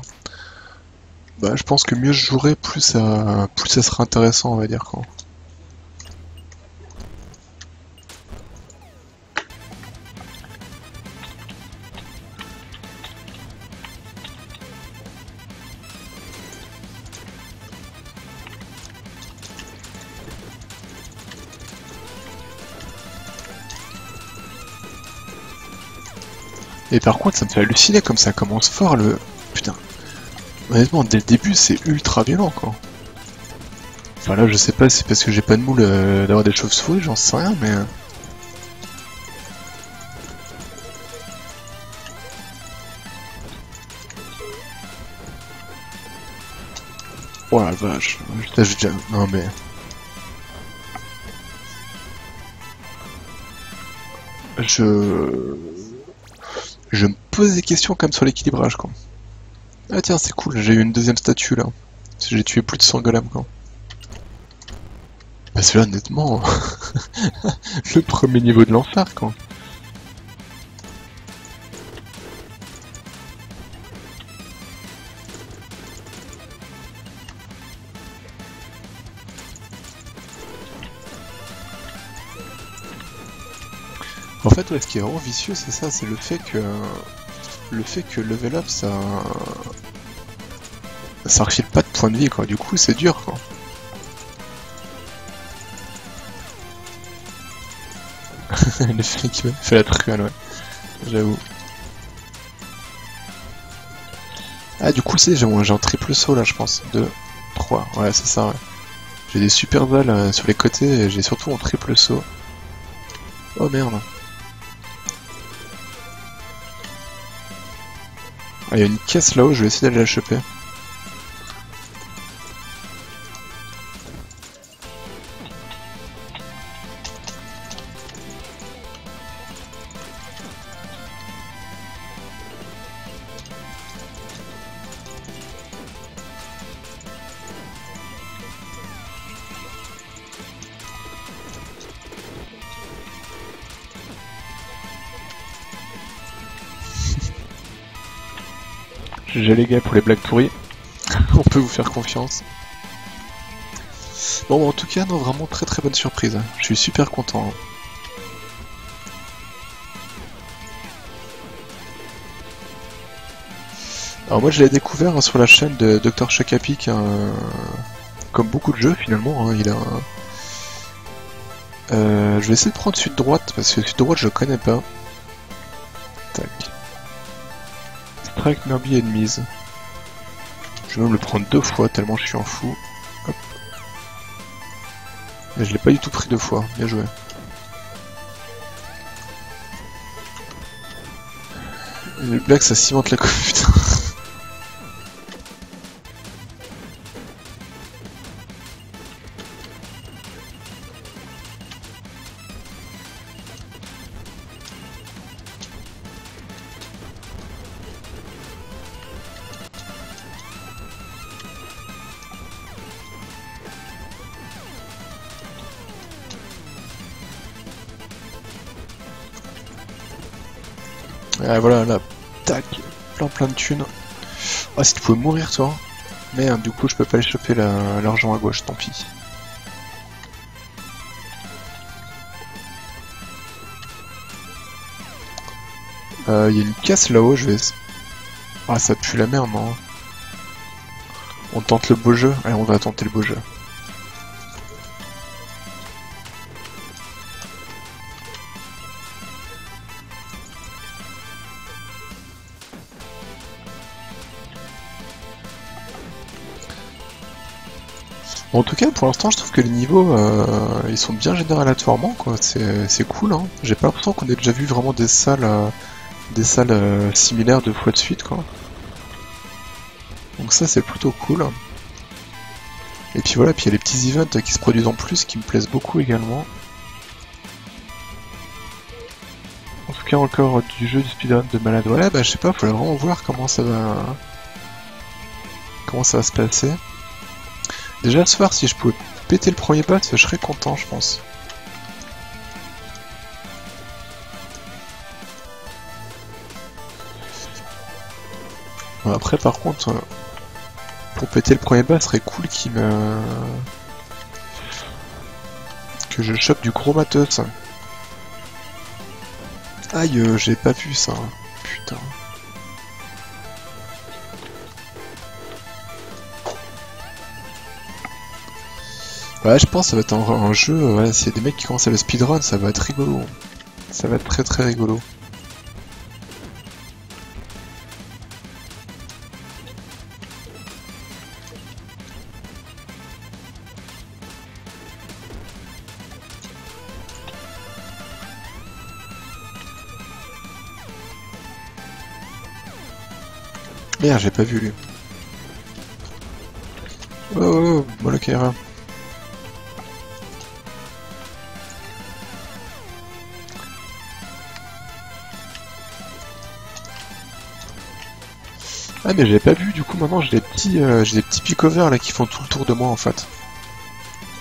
Bah, je pense que mieux je jouerai, plus ça sera intéressant, on va dire quoi. Et par contre, ça me fait halluciner comme ça commence fort le. Putain. Honnêtement, dès le début, c'est ultra violent quoi. Enfin là, je sais pas si c'est parce que j'ai pas de moule d'avoir des chauves-souris, j'en sais rien, mais. Oh la vache. Putain, j'ai déjà. Non mais. Je. Je me pose des questions comme sur l'équilibrage quoi. Ah tiens, c'est cool, j'ai eu une deuxième statue là. Parce que j'ai tué plus de 100 golems quoi. Bah celui-là, honnêtement, le premier niveau de l'enfer quoi. En fait, ouais, ce qui est vraiment vicieux, c'est ça, c'est le fait que level up, ça refile pas de points de vie, quoi. Du coup, c'est dur, quoi. Le fait qui fait la truelle, ouais. J'avoue. Ah, du coup, c'est, j'ai un triple saut, là, je pense. 2, 3, ouais, c'est ça, ouais. J'ai des super balles sur les côtés, et j'ai surtout un triple saut. Oh, merde. Ah, il y a une caisse là-haut, je vais essayer d'aller la choper. GG les gars pour les blagues pourries. On peut vous faire confiance. Bon, en tout cas, non, vraiment très bonne surprise. Je suis super content. Alors moi je l'ai découvert sur la chaîne de Dr Chakapic, comme beaucoup de jeux finalement, il a un... je vais essayer de prendre sud droite parce que sud droite je le connais pas. Tac. Strike Nerby Enemies. Je vais même le prendre 2 fois tellement je suis en fou. Hop. Mais je l'ai pas du tout pris 2 fois, bien joué. Le blague ça cimente la coupe, putain. Ah, voilà, là, tac, plein de thunes. Ah, si tu pouvais mourir, toi. Merde, du coup, je peux pas aller choper l'argent à gauche, tant pis. Il y a une caisse là-haut, je vais... Ah, ça pue la merde, non? On tente le beau jeu? Allez, on va tenter le beau jeu. En tout cas, pour l'instant, je trouve que les niveaux, ils sont bien générés aléatoirement, quoi. C'est cool, hein. J'ai pas l'impression qu'on ait déjà vu vraiment des salles similaires 2 fois de suite, quoi. Donc ça, c'est plutôt cool. Et puis voilà, puis il y a les petits events qui se produisent en plus, qui me plaisent beaucoup également. En tout cas, encore du jeu du speedrun de malade. Ouais, bah je sais pas, faudrait vraiment voir comment ça va se passer. Déjà ce soir, si je pouvais péter le premier boss, je serais content, je pense. Bon, après, par contre, pour péter le premier boss, ce serait cool que je chope du gros matos. Aïe, j'ai pas vu ça. Putain. Ouais, je pense que ça va être un jeu, ouais, s'il y a des mecs qui commencent à le speedrun, ça va être rigolo. Ça va être très rigolo. Merde, j'ai pas vu lui. Oh, Molokaira. Ah mais j'avais pas vu, du coup maintenant j'ai des petits picovers là qui font tout le tour de moi en fait.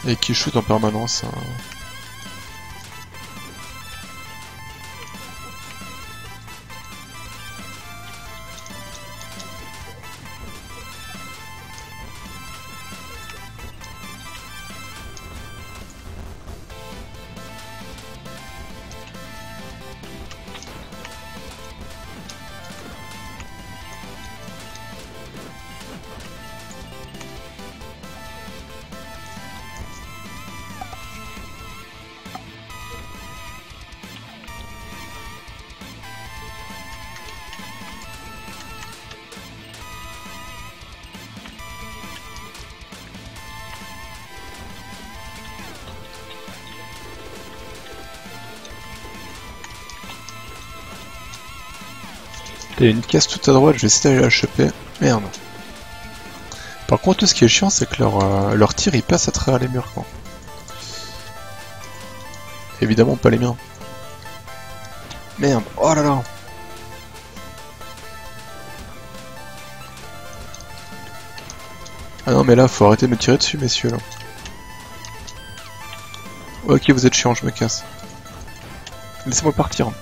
Et qui shootent en permanence. Il y a une caisse tout à droite, je vais essayer d'aller la choper. Merde. Par contre, tout ce qui est chiant, c'est que leur tir il passe à travers les murs, quoi. Évidemment, pas les miens. Merde, oh là là. Ah non, mais là, faut arrêter de me tirer dessus, messieurs, là. Ok, vous êtes chiant, je me casse. Laissez-moi partir.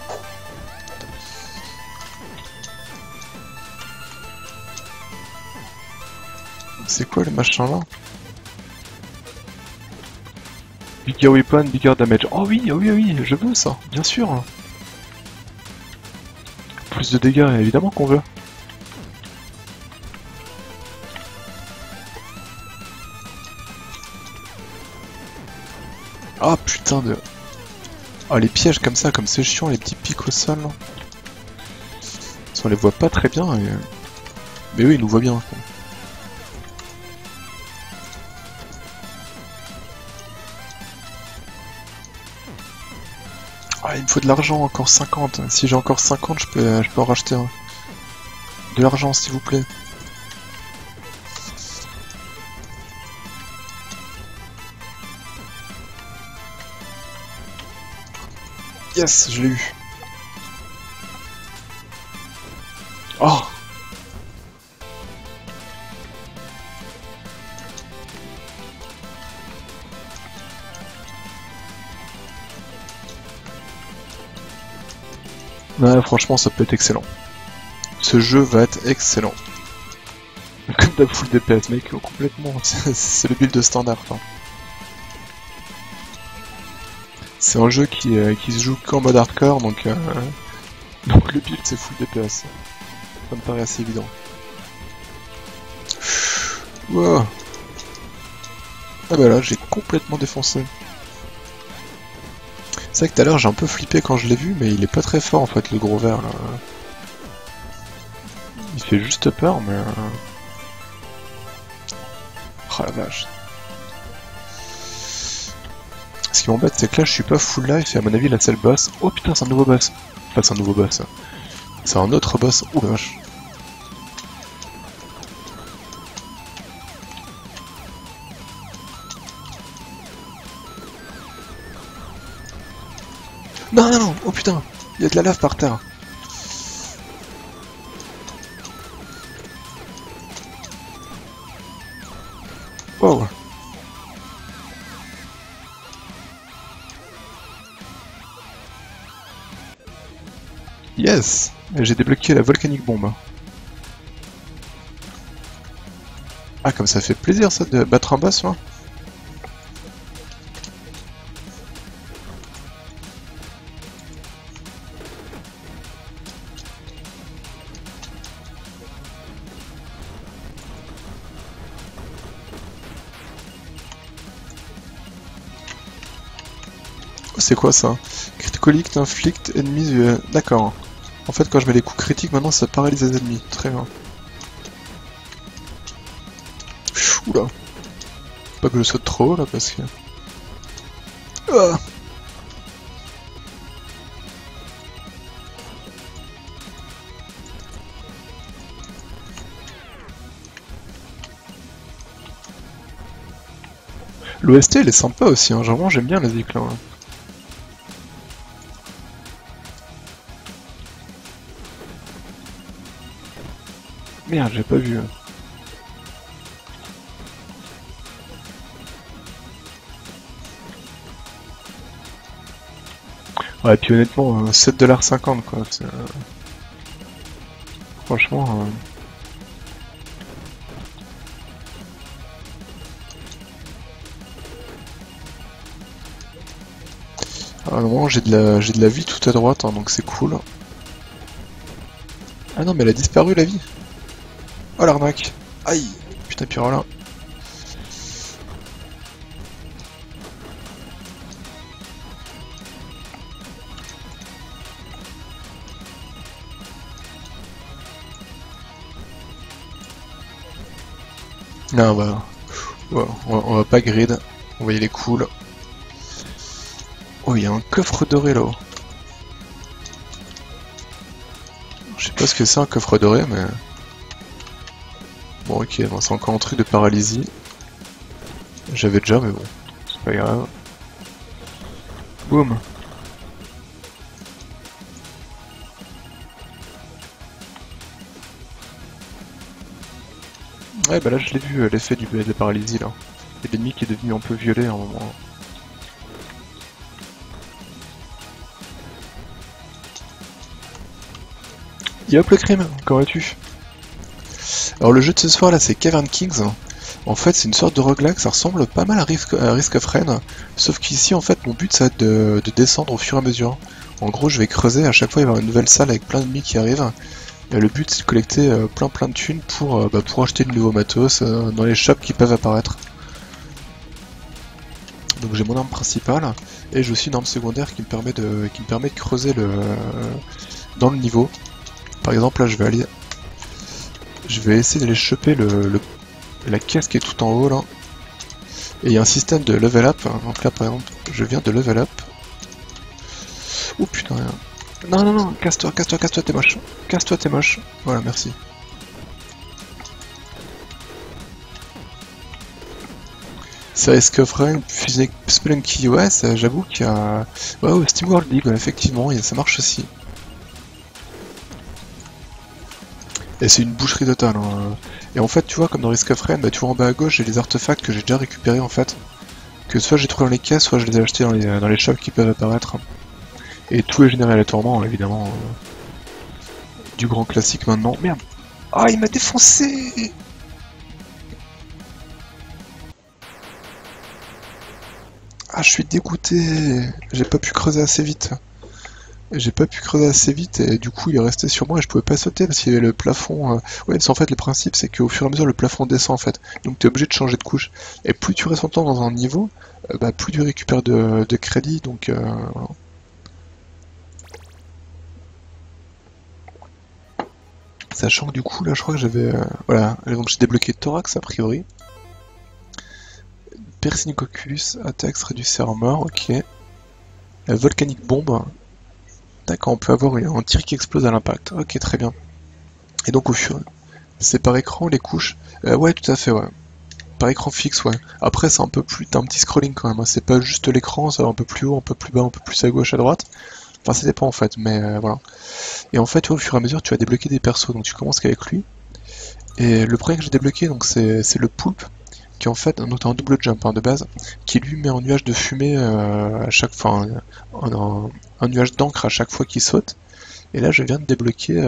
C'est quoi le machin là? Bigger weapon, bigger damage. Oh oui, je veux ça, bien sûr. Plus de dégâts, évidemment qu'on veut. Ah putain de... Oh les pièges comme ça, comme c'est chiant, les petits pics au sol. Là. On les voit pas très bien. Et... Mais oui, ils nous voient bien. Quoi. Ah, il me faut de l'argent, encore 50. Si j'ai encore 50, je peux en racheter un. De l'argent, s'il vous plaît. Yes, je l'ai eu. Oh! Ouais, franchement, ça peut être excellent. Ce jeu va être excellent. Comme d'hab full DPS, mec, complètement. C'est le build standard. Hein. C'est un jeu qui se joue qu'en mode hardcore, donc le build c'est full DPS. Ça me paraît assez évident. Wow. Ah bah là, j'ai complètement défoncé. C'est vrai que tout à l'heure j'ai un peu flippé quand je l'ai vu, mais il est pas très fort en fait, le gros vert là. Il fait juste peur, mais... Oh la vache. Ce qui m'embête, c'est que là je suis pas full life et à mon avis là c'est le boss. Oh putain, c'est un nouveau boss. Enfin, c'est un nouveau boss. C'est un autre boss. Oh la vache. Non, non, non, oh putain, il y a de la lave par terre. Wow. Yes, j'ai débloqué la volcanique bombe. Ah, comme ça fait plaisir ça de battre un boss là. C'est quoi ça? Critical inflict ennemis... D'accord. En fait, quand je mets les coups critiques, maintenant ça paralyse les ennemis. Très bien. Oula. Pas que je saute trop là parce que... Ah. L'OST elle est sympa aussi, hein. Vraiment j'aime bien la zik là. Hein. Merde, j'ai pas vu. Ouais, puis honnêtement, 7,50$ quoi. Franchement. Ah non, j'ai de la vie tout à droite, hein, donc c'est cool. Ah non, mais elle a disparu la vie. Oh l'arnaque. Aïe. Putain, puis là. Non, bah... Ouais, on va pas grid. On va y aller cool. Oh, il y a un coffre doré là-haut. Je sais pas ce que c'est un coffre doré, mais... Bon, ok, bon, c'est encore un truc de paralysie. J'avais déjà, mais bon, c'est pas grave. Boum. Ouais, bah là, je l'ai vu, l'effet de la paralysie, là. Et l'ennemi qui est devenu un peu violet à un moment. Yop le crime, comment vas-tu? Alors le jeu de ce soir là c'est Cavern Kings. En fait c'est une sorte de roguelike, ça ressemble pas mal à Risk of Rain. Sauf qu'ici en fait mon but ça va être de descendre au fur et à mesure. En gros je vais creuser, à chaque fois il va y avoir une nouvelle salle avec plein d'ennemis qui arrivent. Et le but c'est de collecter plein de thunes pour acheter de nouveaux matos dans les shops qui peuvent apparaître. Donc j'ai mon arme principale et j'ai aussi une arme secondaire qui me permet de creuser dans le niveau. Par exemple là je vais essayer d'aller choper la caisse qui est tout en haut là. Et il y a un système de level up, donc là par exemple je viens de level up. Oh putain, non non non, casse-toi, casse-toi, casse-toi, t'es moche. Casse-toi, t'es moche. Voilà, merci. Ça Escofrain, Physique Spelunky, ouais, j'avoue qu'il y a... Ouais, au SteamWorld League, ouais, effectivement, ça marche aussi. Et c'est une boucherie totale. Hein. Et en fait, tu vois, comme dans Risk of Rain, bah, tu vois en bas à gauche, j'ai les artefacts que j'ai déjà récupérés en fait. Que soit j'ai trouvé dans les caisses, soit je les ai achetés dans les shops qui peuvent apparaître. Et tout est généré aléatoirement, évidemment. Du grand classique maintenant. Merde! Ah, il m'a défoncé! Ah, je suis dégoûté! J'ai pas pu creuser assez vite. J'ai pas pu creuser assez vite et du coup il est resté sur moi et je pouvais pas sauter parce qu'il y avait le plafond. Ouais, mais en fait le principe c'est qu'au fur et à mesure le plafond descend en fait. Donc tu es obligé de changer de couche. Et plus tu restes longtemps dans un niveau, bah, plus tu récupères de crédit. Donc voilà. Sachant que du coup là je crois que j'avais... voilà, donc j'ai débloqué Thorax a priori. Persinicoccus, Attax, réduce armor, ok. La volcanique bombe. D'accord, on peut avoir un tir qui explose à l'impact. Ok, très bien. Et donc au fur et c'est par écran les couches. Ouais, tout à fait, ouais. Par écran fixe, ouais. Après, c'est un peu plus. T'as un petit scrolling quand même. Hein. C'est pas juste l'écran, ça va un peu plus haut, un peu plus bas, un peu plus à gauche, à droite. Enfin, ça dépend en fait, mais voilà. Et en fait, au fur et à mesure, tu vas débloquer des persos. Donc tu commences qu'avec lui. Et le premier que j'ai débloqué, donc c'est le poulpe, qui en fait, donc t'as un double jump hein, de base, qui lui met un nuage de fumée à chaque fois, un nuage d'encre à chaque fois qu'il saute. Et là, je viens de débloquer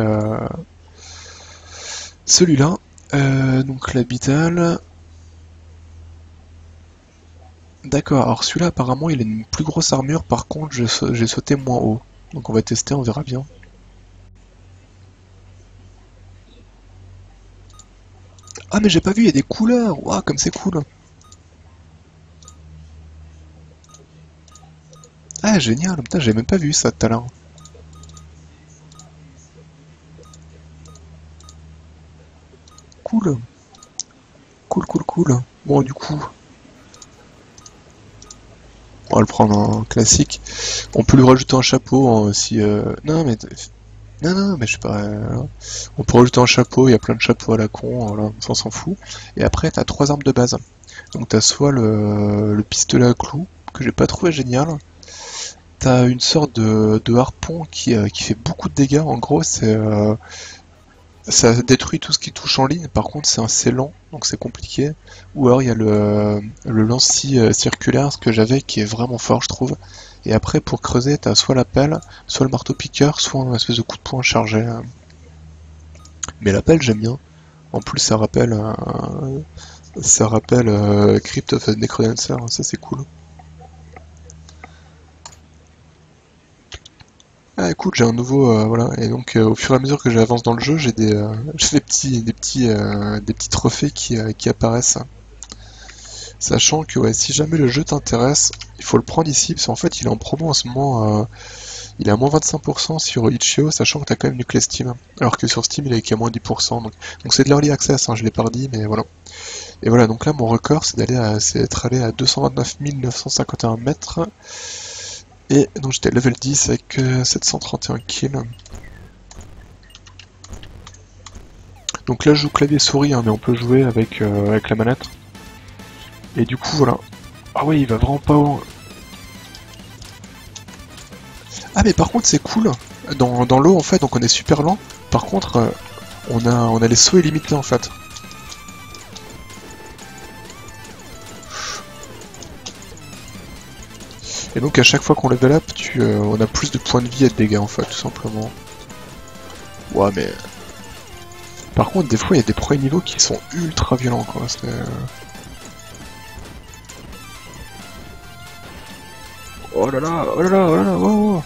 celui-là. Donc l'habital. D'accord, alors celui-là apparemment il a une plus grosse armure, par contre j'ai sauté moins haut. Donc on va tester, on verra bien. Ah mais j'ai pas vu, il y a des couleurs. Waouh, comme c'est cool. Ah génial, putain j'ai même pas vu ça tout à l'heure. Cool, cool, cool, cool. Bon du coup, on va le prendre en classique. On peut lui rajouter un chapeau hein, si... Non mais... Non, non, mais je sais pas... On peut rajouter un chapeau, il y a plein de chapeaux à la con, voilà, on s'en fout. Et après t'as trois armes de base. Donc t'as soit le pistolet à clous, que j'ai pas trouvé génial. T'as une sorte de harpon qui fait beaucoup de dégâts. En gros, ça détruit tout ce qui touche en ligne. Par contre, c'est assez lent, donc c'est compliqué. Ou alors, il y a le lanci circulaire, ce que j'avais, qui est vraiment fort, je trouve. Et après, pour creuser, t'as soit la pelle, soit le marteau-piqueur, soit un espèce de coup de poing chargé. Mais la pelle, j'aime bien. En plus, ça rappelle Crypt of the Necrodancer. Ça, c'est cool. Ah écoute, j'ai un nouveau voilà et donc au fur et à mesure que j'avance dans le jeu, j'ai j'ai des petits trophées qui apparaissent. Sachant que ouais, si jamais le jeu t'intéresse, il faut le prendre ici parce qu'en fait il est en promo en ce moment. Il est à moins 25% sur Itch.io, sachant que t'as quand même une clé Steam. Alors que sur Steam il est qu'à moins 10%. Donc c'est de l'early access, hein, je l'ai pas redit, mais voilà. Et voilà, donc là mon record c'est d'être allé à 229 951 mètres. Et donc j'étais level 10 avec 731 kills. Donc là je joue clavier souris, hein, mais on peut jouer avec la manette. Et du coup voilà. Ah ouais, il va vraiment pas haut. Ah mais par contre c'est cool. Dans l'eau en fait, donc on est super lent. Par contre, on a les sauts illimités en fait. Et donc à chaque fois qu'on level up, on a plus de points de vie et de dégâts en fait, tout simplement. Ouais mais... Par contre des fois il y a des premiers niveaux qui sont ultra violents quoi. Oh là là, oh là là, oh là là, oh,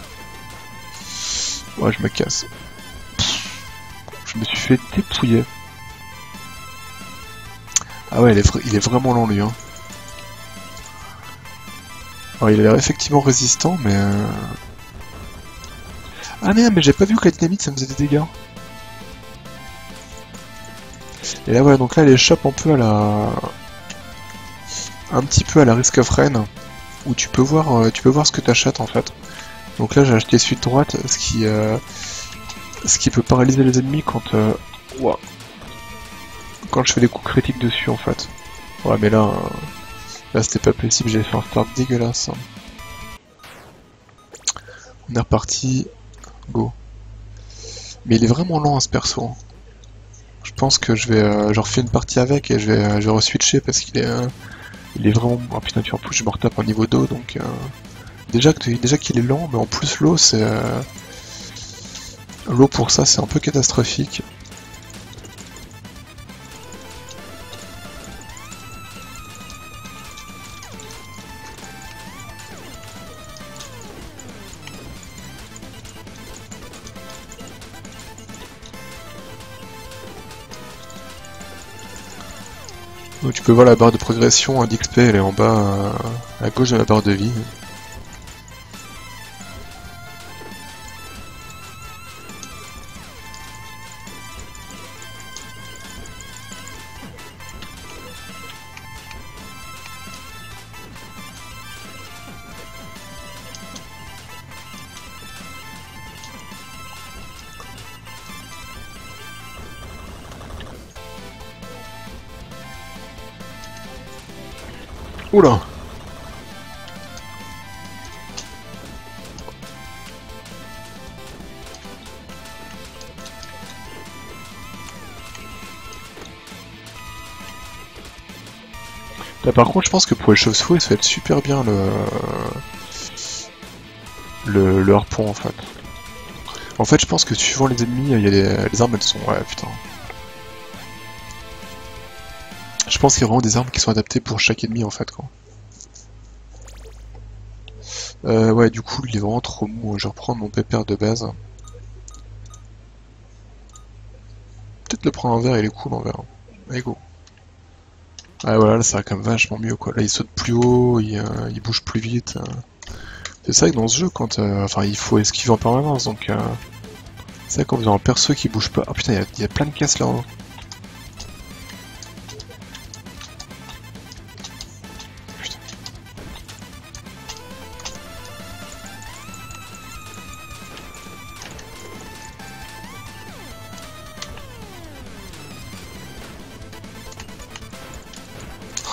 oh. Ouais je me casse. Je me suis fait dépouiller. Ah ouais il est vraiment lent lui hein. Alors il a l'air effectivement résistant, mais... Ah merde, mais j'ai pas vu que la dynamite ça me faisait des dégâts. Et là voilà, donc là elle échappe un peu à la... Un petit peu à la Risk of Rain, où tu peux voir ce que t'achètes en fait. Donc là j'ai acheté suite droite, ce qui peut paralyser les ennemis ouah, quand je fais des coups critiques dessus en fait. Ouais mais là c'était pas possible, j'avais fait un start dégueulasse. On est reparti, go. Mais il est vraiment lent ce perso. Je pense que je refais une partie avec et je vais re-switcher parce il est vraiment... Oh putain, en plus je me retape en niveau d'eau donc... Déjà qu'il est lent, mais en plus l'eau c'est... L'eau pour ça c'est un peu catastrophique. Donc tu peux voir la barre de progression d'XP, elle est en bas à gauche de la barre de vie. Oula! Là par contre je pense que pour les chauves-souris ça va être super bien le harpon en fait. En fait je pense que suivant les ennemis, il y a les armes elles sont... Ouais putain. Je pense qu'il y a vraiment des armes qui sont adaptées pour chaque ennemi en fait quoi. Ouais du coup il est vraiment trop mou, je vais reprendre mon pépère de base. Peut-être le prendre en verre, il est cool en verre. Allez go. Ah voilà, là ça va quand même vachement mieux quoi. Là il saute plus haut, il bouge plus vite. C'est ça que dans ce jeu, enfin il faut esquiver en permanence donc... C'est vrai qu'en faisant un perso qui bouge pas... Ah putain, il y a plein de caisses là-haut. Putain.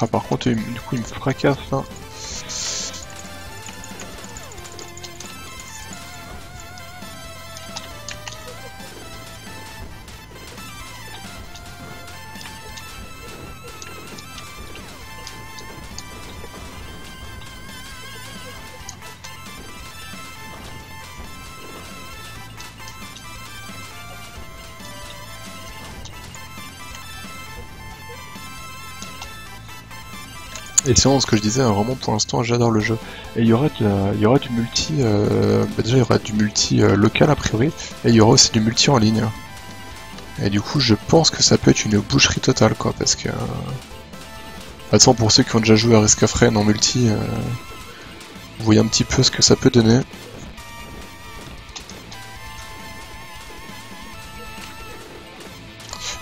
Ah par contre, du coup il me fracasse là. Et sinon, ce que je disais, vraiment pour l'instant, j'adore le jeu. Et il y aura du multi, déjà il y aura du multi local a priori, et il y aura aussi du multi en ligne. Et du coup, je pense que ça peut être une boucherie totale, quoi, parce que... De toute façon, pour ceux qui ont déjà joué à Risk of Rain en multi, vous voyez un petit peu ce que ça peut donner.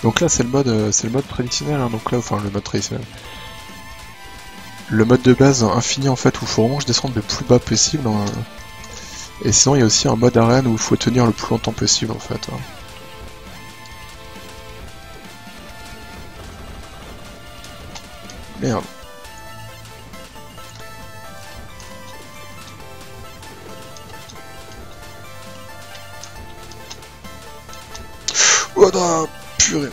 Donc là, c'est le mode traditionnel, hein, donc là, enfin, le mode traditionnel. Le mode de base infini en fait où il faut vraiment que je descende le plus bas possible hein. Et sinon il y a aussi un mode arène où il faut tenir le plus longtemps possible en fait hein. Merde. Oh non, purée.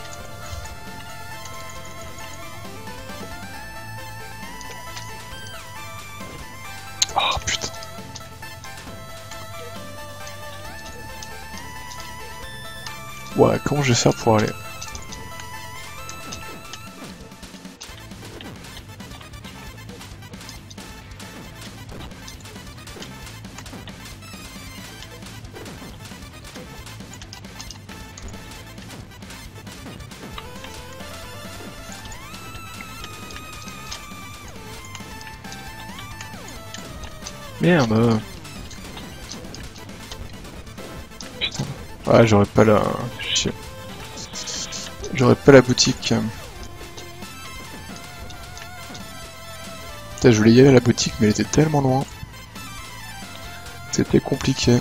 Oh putain. Ouais, comment je vais faire pour aller? Merde. Putain. Ah, j'aurais pas la... Chier. J'aurais pas la boutique. Putain, je voulais y aller à la boutique, mais elle était tellement loin. C'était compliqué.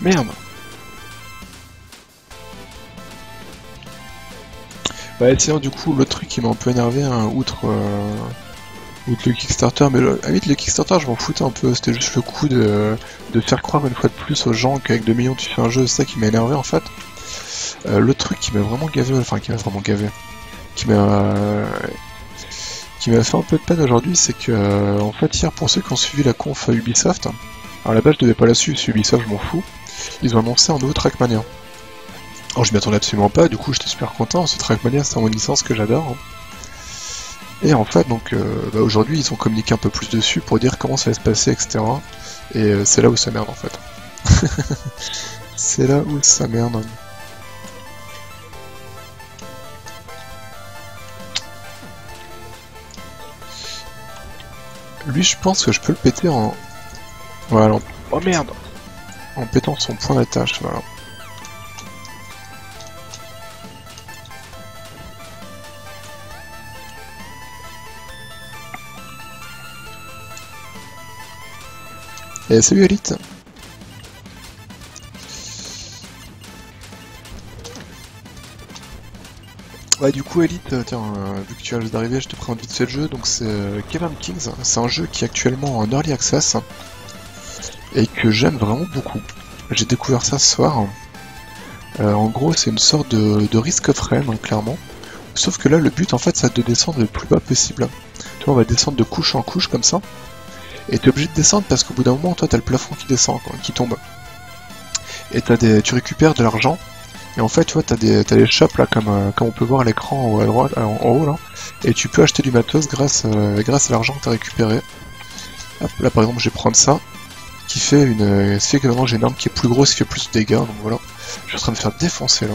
Merde. Ouais, tiens, du coup, l'autre truc qui m'a un peu énervé, hein, outre le Kickstarter, mais à la limite, le Kickstarter, je m'en foutais un peu, c'était juste le coup de faire croire une fois de plus aux gens qu'avec 2 millions tu fais un jeu, c'est ça qui m'a énervé en fait. L'autre truc qui m'a vraiment gavé, enfin qui m'a vraiment gavé, qui m'a fait un peu de peine aujourd'hui, c'est que en fait hier, pour ceux qui ont suivi la conf Ubisoft, alors là-bas je devais pas la suivre, c'est Ubisoft, je m'en fous, ils ont annoncé un nouveau Trackmania. Alors je m'y attendais absolument pas, du coup j'étais super content, ce Trackmania c'est une licence que j'adore. Hein. Et en fait, donc aujourd'hui, ils ont communiqué un peu plus dessus pour dire comment ça va se passer, etc. Et c'est là où ça merde en fait. C'est là où ça merde. Lui, je pense que je peux le péter en... Voilà. Oh merde! En pétant son point d'attache, voilà. Et salut Elite. Ouais, du coup Elite, tiens, vu que tu viens d'arriver, je te présente vite fait le jeu. Donc c'est Cavern Kings, c'est un jeu qui est actuellement en Early Access et que j'aime vraiment beaucoup. J'ai découvert ça ce soir. En gros, c'est une sorte de Risk of Rain, hein, clairement. Sauf que là, le but en fait, c'est de descendre le plus bas possible. Tu vois, on va descendre de couche en couche comme ça. Et t'es obligé de descendre parce qu'au bout d'un moment, toi, t'as le plafond qui descend, quoi, qui tombe. Et tu récupères de l'argent. Et en fait, tu vois, t'as des shops là, comme on peut voir à l'écran en haut à droite, en haut là. Et tu peux acheter du matos grâce à l'argent que t'as récupéré. Hop, là, par exemple, je vais prendre ça, qui fait que maintenant j'ai une arme qui est plus grosse, qui fait plus de dégâts. Donc voilà, je suis en train de me faire défoncer là.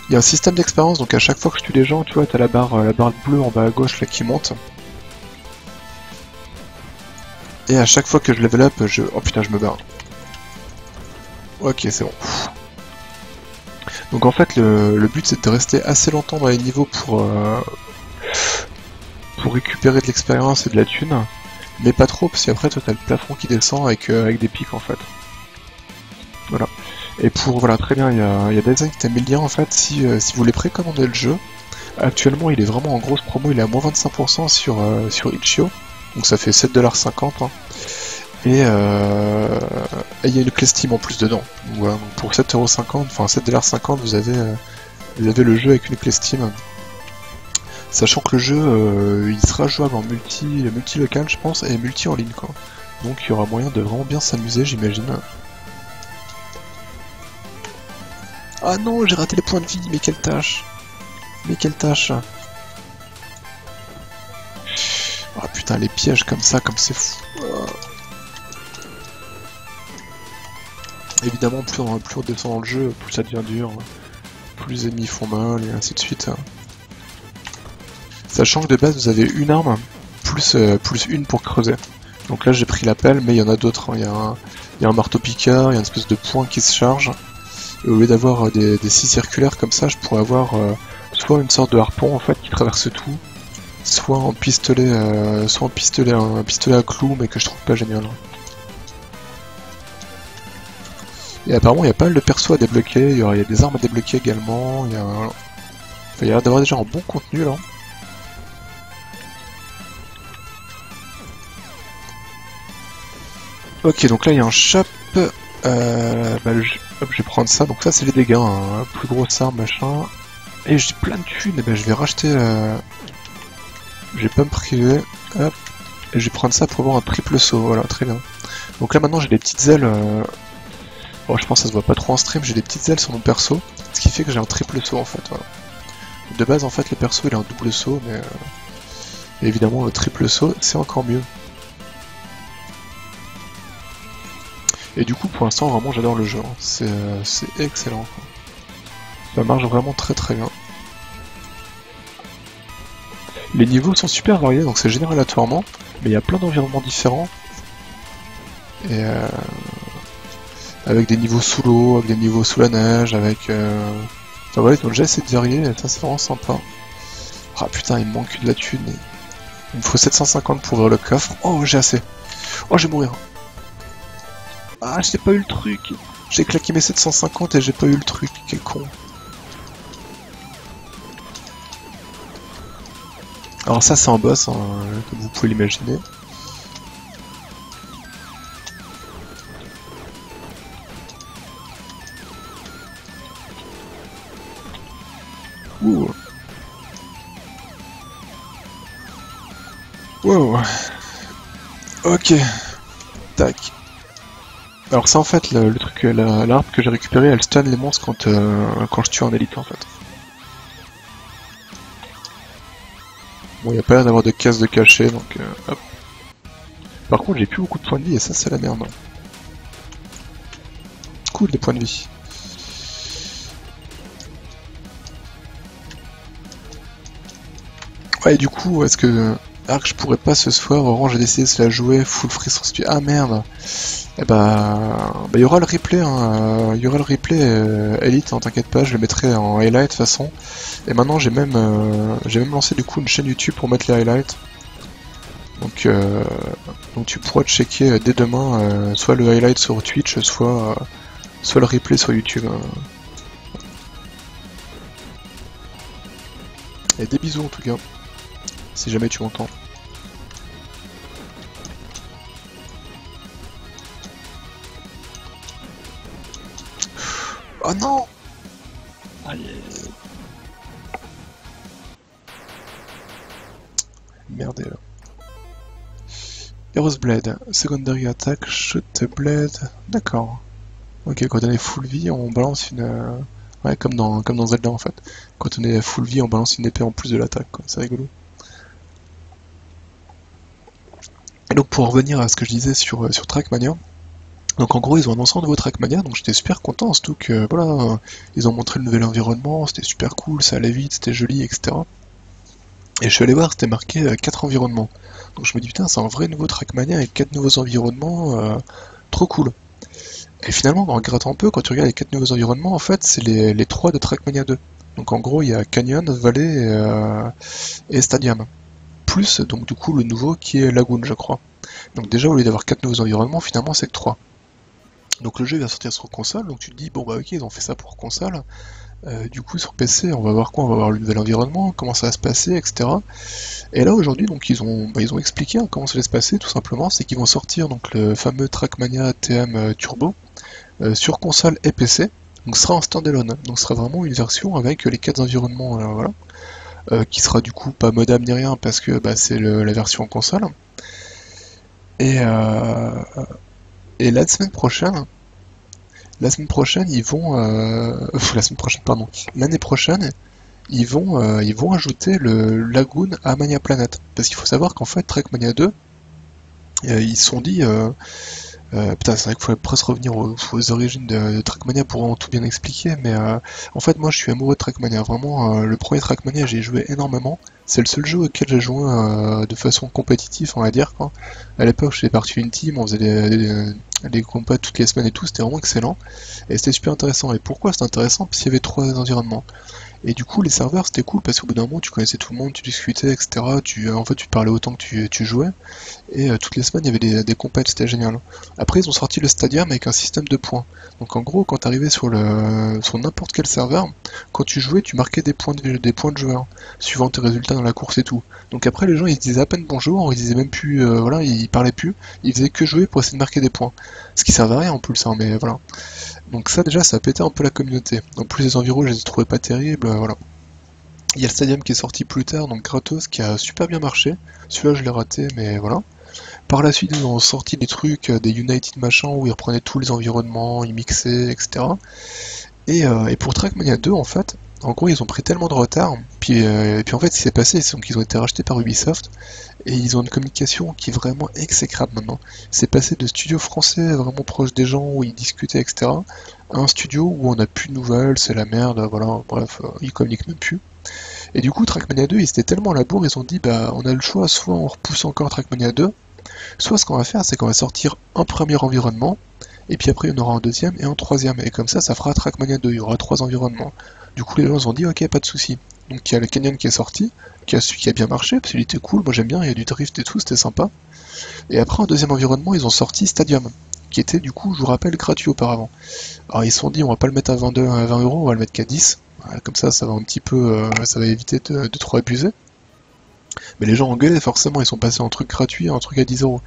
Il y a un système d'expérience, donc à chaque fois que je tue des gens, tu vois, t'as la barre bleue en bas à gauche là qui monte. Et à chaque fois que je level up, oh putain, je me barre. Ok, c'est bon. Donc en fait, le but c'est de rester assez longtemps dans les niveaux pour récupérer de l'expérience et de la thune. Mais pas trop, parce qu'après, toi t'as le plafond qui descend avec des pics en fait. Voilà. Et voilà, très bien, il y a Dazen qui t'a mis le lien en fait, si vous voulez précommander le jeu. Actuellement, il est vraiment en grosse promo, il est à moins 25% sur Itch.io, donc ça fait 7,50$. Hein. Et il y a une clé Steam en plus dedans. Donc, voilà, donc pour 7,50€, enfin 7,50$, vous avez le jeu avec une clé Steam. Sachant que le jeu, il sera jouable en multi-local, je pense, et multi en ligne, quoi. Donc il y aura moyen de vraiment bien s'amuser, j'imagine. Ah non, j'ai raté les points de vie, mais quelle tâche! Mais quelle tâche! Ah putain, les pièges comme ça, comme c'est fou! Évidemment, plus on descend dans le jeu, plus ça devient dur, plus les ennemis font mal, et ainsi de suite. Sachant que de base, vous avez une arme, plus une pour creuser. Donc là, j'ai pris la pelle, mais il y en a d'autres. Hein. Il y a un marteau-piqueur, il y a une espèce de point qui se charge. Et au lieu d'avoir des scies circulaires comme ça, je pourrais avoir soit une sorte de harpon en fait qui traverse tout, soit un pistolet à clous, mais que je trouve pas génial. Et apparemment, il y a pas mal de persos à débloquer, il y a des armes à débloquer également, il y a l'air d'avoir déjà un bon contenu là. Ok, donc là il y a un shop, hop, je vais prendre ça, donc ça c'est les dégâts, hein, plus grosse arme, machin. Et j'ai plein de thunes, et ben je vais racheter, je vais pas me priver, hop, et je vais prendre ça pour avoir un triple saut, voilà, très bien. Donc là maintenant j'ai des petites ailes, bon je pense que ça se voit pas trop en stream, j'ai des petites ailes sur mon perso, ce qui fait que j'ai un triple saut en fait, voilà. De base, en fait, le perso il a un double saut, mais évidemment, le triple saut, c'est encore mieux. Et du coup, pour l'instant, vraiment, j'adore le jeu. Hein. C'est excellent. Quoi. Ça marche vraiment très très bien. Les niveaux sont super variés, donc c'est généré aléatoirement, mais il y a plein d'environnements différents. Et avec des niveaux sous l'eau, avec des niveaux sous la neige, avec... Enfin voilà, ils ont déjà essayé de varier, et ça c'est vraiment sympa. Ah putain, il me manque de la thune. Il me faut 750 pour ouvrir le coffre. Oh, j'ai assez. Oh, je vais mourir. Ah, j'ai pas eu le truc. J'ai claqué mes 750 et j'ai pas eu le truc. Quel con. Alors ça c'est un boss, hein, comme vous pouvez l'imaginer. Ouh. Wow. Ok. Tac. Alors ça en fait, le truc, l'arme que j'ai récupérée, elle stun les monstres quand je tue un élite en fait. Bon, il n'y a pas l'air d'avoir de casse de cachet, donc hop. Par contre, j'ai plus beaucoup de points de vie et ça c'est la merde. Cool, les points de vie. Ouais, et du coup, est-ce que... Alors que je pourrais pas ce soir, Orange a décidé de se la jouer full frisson studio. Ah merde. Eh bah, il y aura le replay, hein. Il y aura le replay Elite, hein, t'inquiète pas, je le mettrai en highlight de toute façon. Et maintenant j'ai même lancé du coup une chaîne YouTube pour mettre les highlights. Donc tu pourras checker dès demain soit le highlight sur Twitch, soit le replay sur YouTube. Et des bisous en tout cas, si jamais tu m'entends. Oh non! Allez. Merde là. Heroes Blade, Secondary Attack, Shoot the Blade. D'accord. Ok, quand on est full vie, on balance une... Ouais, comme dans Zelda en fait. Quand on est full vie, on balance une épée en plus de l'attaque, c'est rigolo. Et donc pour revenir à ce que je disais sur Trackmania, donc en gros ils ont annoncé un nouveau Trackmania, donc j'étais super content, surtout que voilà, ils ont montré le nouvel environnement, c'était super cool, ça allait vite, c'était joli, etc. Et je suis allé voir, c'était marqué 4 environnements. Donc je me dis putain, c'est un vrai nouveau Trackmania avec 4 nouveaux environnements, trop cool. Et finalement, en grattant un peu, quand tu regardes les 4 nouveaux environnements, en fait, c'est les 3 de Trackmania 2. Donc en gros, il y a Canyon, Valley et Stadium. Plus, donc du coup, le nouveau qui est Lagoon, je crois. Donc déjà, au lieu d'avoir 4 nouveaux environnements, finalement, c'est que 3. Donc le jeu va sortir sur console, donc tu te dis, bon bah ok, ils ont fait ça pour console. Du coup, sur PC, on va voir quoi? On va voir le nouvel environnement, comment ça va se passer, etc. Et là, aujourd'hui, donc ils ont expliqué hein, comment ça va se passer, tout simplement, c'est qu'ils vont sortir donc le fameux Trackmania TM Turbo sur console et PC. Donc ce sera en standalone, donc ce sera vraiment une version avec les 4 environnements, voilà. Qui sera du coup pas modable ni rien parce que bah, c'est la version console. Et, la semaine prochaine, ils vont, la semaine prochaine, pardon, l'année prochaine, ils vont ajouter le Lagoon à Mania Planet. Parce qu'il faut savoir qu'en fait, Trackmania 2, ils se sont dit, putain, c'est vrai qu'il faudrait presque revenir aux origines de Trackmania pour vraiment tout bien expliquer, mais en fait, moi je suis amoureux de Trackmania. Vraiment, le premier Trackmania, j'ai joué énormément. C'est le seul jeu auquel j'ai joué de façon compétitive, on va dire. Quoi. À l'époque, j'étais parti une team, on faisait des combats toutes les semaines et tout, c'était vraiment excellent. Et c'était super intéressant. Et pourquoi c'était intéressant? Parce qu'il y avait 3 environnements. Et du coup, les serveurs, c'était cool parce qu'au bout d'un moment, tu connaissais tout le monde, tu discutais, etc. En fait, tu parlais autant que tu jouais. Et toutes les semaines, il y avait des compètes, c'était génial. Après, ils ont sorti le Stadium avec un système de points. Donc en gros, quand tu arrivais sur n'importe quel serveur, quand tu jouais, tu marquais des points de joueurs, suivant tes résultats dans la course et tout. Donc après, les gens, ils se disaient à peine bonjour, ils disaient même plus, voilà, ils parlaient plus, ils faisaient que jouer pour essayer de marquer des points. Ce qui servait à rien en plus, hein, mais voilà. Donc ça déjà ça a pété un peu la communauté. En plus les environs je les ai trouvés pas terribles, voilà. Il y a le Stadium qui est sorti plus tard, donc gratos, qui a super bien marché. Celui-là je l'ai raté, mais voilà. Par la suite ils ont sorti des trucs, des United machin, où ils reprenaient tous les environnements, ils mixaient, etc. Et pour Trackmania 2 en fait, En gros, ils ont pris tellement de retard, puis en fait, ce qui s'est passé, c'est qu'ils ont été rachetés par Ubisoft, et ils ont une communication qui est vraiment exécrable maintenant. C'est passé de studio français vraiment proche des gens où ils discutaient, etc., à un studio où on n'a plus de nouvelles, c'est la merde, voilà, bref, ils communiquent même plus. Et du coup, Trackmania 2, ils étaient tellement à la bourre, ils ont dit, bah, on a le choix, soit on repousse encore Trackmania 2, soit ce qu'on va faire, c'est qu'on va sortir un premier environnement, et puis après, il y en aura un deuxième et un troisième. Et comme ça fera Trackmania 2, il y aura 3 environnements. Du coup, les gens se sont dit, ok, pas de souci. Donc il y a le Canyon qui est sorti, qui a bien marché, parce qu'il était cool, moi j'aime bien, il y a du drift et tout, c'était sympa. Et après, un deuxième environnement, ils ont sorti Stadium, qui était du coup, je vous rappelle, gratuit auparavant. Alors ils se sont dit, on va pas le mettre à 22, à 20 euros, on va le mettre qu'à 10. Voilà, comme ça va un petit peu, ça va éviter de trop abuser. Mais les gens engueulaient forcément, ils sont passés en truc gratuit à un truc à 10 euros.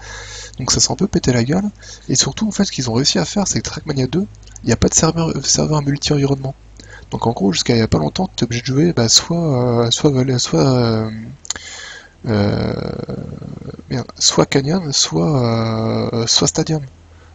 Donc ça s'est un peu pété la gueule. Et surtout, en fait, ce qu'ils ont réussi à faire, c'est que Trackmania 2, il n'y a pas de serveur multi-environnement. Donc en gros, jusqu'à il n'y a pas longtemps, tu es obligé de jouer bah, euh, soit Canyon, soit Stadium.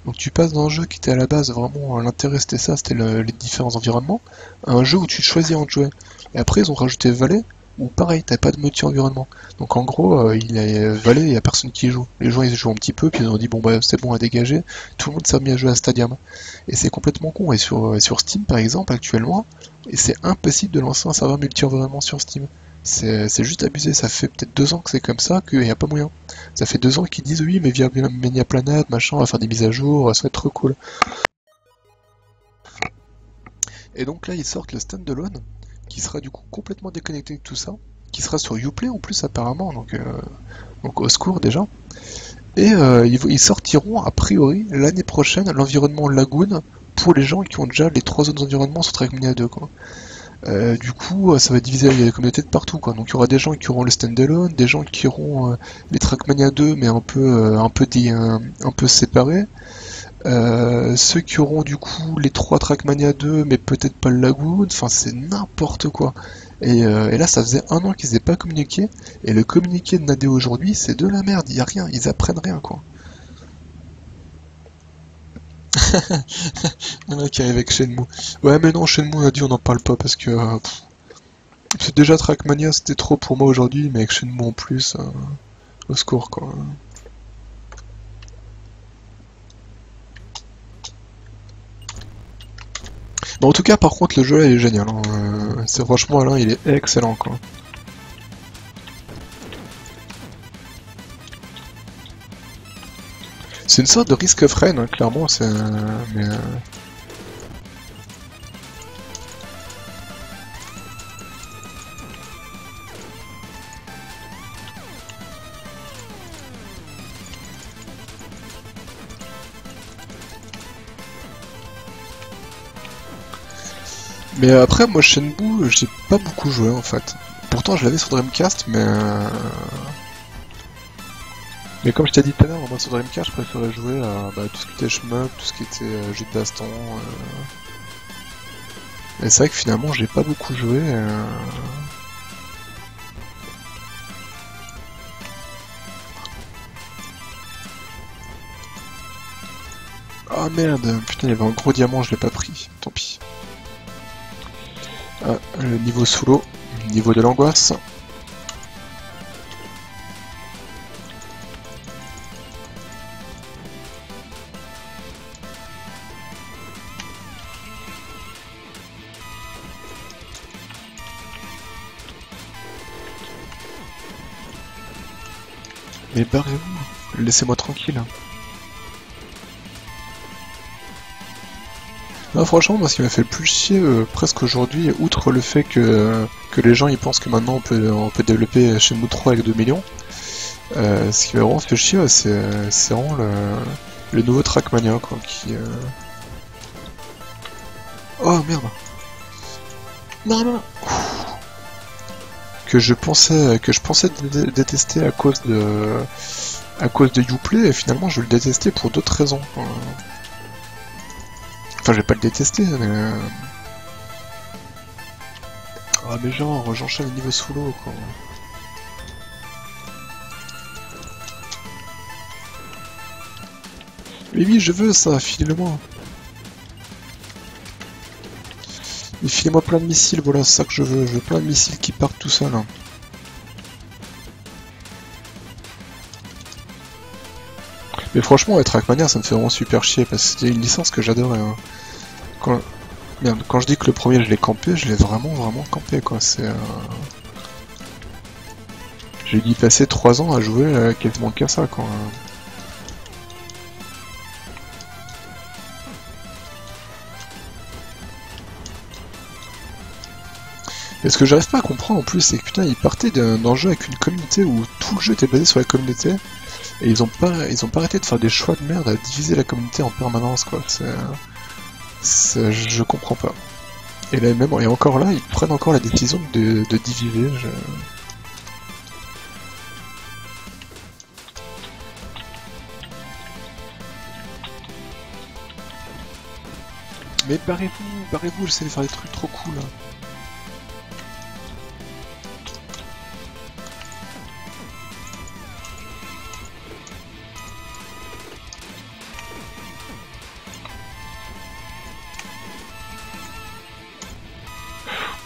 Donc tu passes d'un jeu qui était à la base vraiment l'intérêt c'était ça, c'était les différents environnements, à un jeu où tu choisis un jeu. Et après ils ont rajouté Valley, où pareil, t'as pas de multi-environnement. Donc en gros, il y a Valley, il y a personne qui y joue. Les gens ils jouent un petit peu, puis ils ont dit bon bah c'est bon à dégager, tout le monde s'est mis à jouer à Stadium. Et c'est complètement con. Et sur Steam par exemple actuellement, et c'est impossible de lancer un serveur multi-environnement sur Steam. C'est juste abusé, ça fait peut-être 2 ans que c'est comme ça, qu'il n'y a pas moyen. Ça fait 2 ans qu'ils disent oui, mais via Mania Planet, machin, on va faire des mises à jour, ça va être trop cool. Et donc là, ils sortent le standalone, qui sera du coup complètement déconnecté de tout ça, qui sera sur Uplay en plus apparemment, donc au secours déjà. Et ils sortiront a priori l'année prochaine l'environnement Lagoon pour les gens qui ont déjà les 3 autres environnements sur Trackmania 2 quoi. Du coup, ça va diviser il y a des communautés de partout, quoi. Donc il y aura des gens qui auront le standalone, des gens qui auront les Trackmania 2, mais un peu séparés. Ceux qui auront du coup les 3 Trackmania 2, mais peut-être pas le Lagoon. Enfin, c'est n'importe quoi. Et là, ça faisait 1 an qu'ils n'aient pas communiqué. Et le communiqué de Nadeo aujourd'hui, c'est de la merde. Il y a rien, ils apprennent rien, quoi. Il y en a qui arrive avec Shenmue. Ouais, mais non, Shenmue, on a dit on n'en parle pas parce que c'est déjà Trackmania, c'était trop pour moi aujourd'hui, mais avec Shenmue en plus, au secours quoi. Bon, en tout cas, par contre, le jeu là il est génial. Hein. C'est franchement, Alain, il est excellent quoi. C'est une sorte de Risk of Rain, hein, clairement, mais, mais après, moi, Shenmue, j'ai pas beaucoup joué en fait. Pourtant, je l'avais sur Dreamcast, mais comme je t'ai dit tout à l'heure, moi sur Dreamcast, je préférais jouer à bah, tout ce qui était shmup, tout ce qui était jeu de baston. Et c'est vrai que finalement, j'ai pas beaucoup joué. Ah merde, putain, il y avait un gros diamant, je l'ai pas pris. Tant pis. Ah, le niveau sous l'eau, niveau de l'angoisse. Mais barrez-vous, laissez-moi tranquille. Non, franchement, moi, ce qui m'a fait le plus chier presque aujourd'hui, outre le fait que les gens ils pensent que maintenant on peut développer Shenmue 3 avec 2 millions, ce qui m'a vraiment fait chier, ouais, c'est vraiment le nouveau Trackmania, quoi, Oh merde! Non, non, non. Que je pensais détester à cause de Uplay, et finalement je vais le détester pour d'autres raisons. Enfin, je vais pas le détester, mais... Ah, mais genre, j'enchaîne le niveau sous l'eau, quoi. Mais oui, je veux ça, filez-le-moi. Et filez-moi plein de missiles, voilà, c'est ça que je veux. Je veux plein de missiles qui partent tout seuls. Mais franchement, Trackmania, ça me fait vraiment super chier parce que c'était une licence que j'adorais. Hein. Quand... Merde, quand je dis que le premier je l'ai campé, je l'ai vraiment campé quoi. C'est. J'ai dû passer 3 ans à jouer quasiment qu'à ça quoi. Et ce que j'arrive pas à comprendre en plus, c'est que putain, ils partaient d'un jeu avec une communauté où tout le jeu était basé sur la communauté, et ils ont pas arrêté de faire des choix de merde à diviser la communauté en permanence quoi. Je comprends pas. Et là même, et encore là, ils prennent encore la décision de diviser. Mais barrez-vous, j'essaie de faire des trucs trop cool. Là.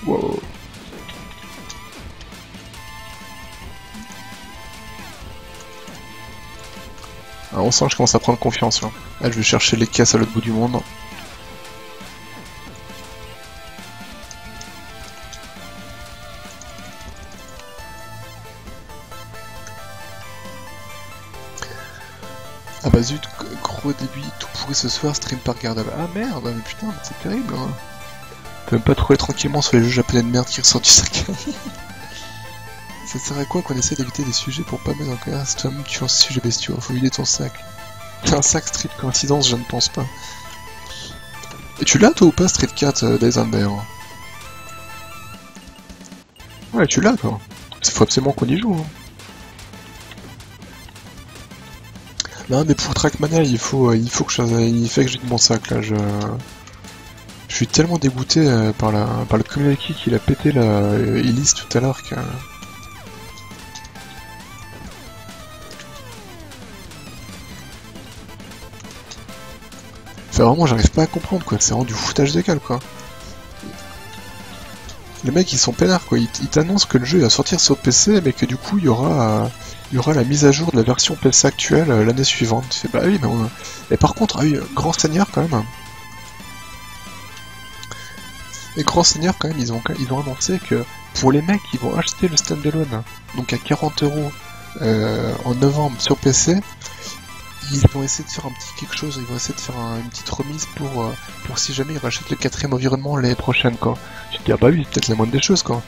Wow. Ah, on sent que je commence à prendre confiance là. Là, je vais chercher les caisses à l'autre bout du monde. Ah bah zut, gros début tout pourri ce soir, stream pas regardable. Ah merde, mais putain, c'est terrible. Hein. T'as même pas trouvé tranquillement sur les jeux japonais de merde qui ressortent du sac. Ça sert à quoi qu'on essaie d'éviter des sujets pour pas mettre en colère cette femme tuant ces sujets bestiaux? Faut vider ton sac. T'as un sac Street, coïncidence, je ne pense pas. Et tu l'as toi ou pas Street 4 d'Eisenberg? Ouais, tu l'as toi. Il faut absolument qu'on y joue. Hein. Non mais pour Trackmania il faut que il fait que j'ai de mon sac là. Je suis tellement dégoûté par le community qu'il a pété la Elise tout à l'heure que. Enfin vraiment j'arrive pas à comprendre quoi, c'est vraiment du foutage de gueule quoi. Les mecs ils sont peinards quoi, ils t'annoncent que le jeu va sortir sur PC mais que du coup il y aura la mise à jour de la version PC actuelle l'année suivante. Tu fais bah oui mais et par contre, ah oui, grand seigneur quand même. Les grands seigneurs quand même ils ont annoncé que pour les mecs qui vont acheter le standalone, donc à 40€ en novembre sur PC, ils vont essayer de faire un petit quelque chose, ils vont essayer de faire une petite remise pour si jamais ils rachètent le 4ème environnement l'année prochaine quoi. Tu te dis ah bah oui, c'est peut-être la moindre des choses quoi.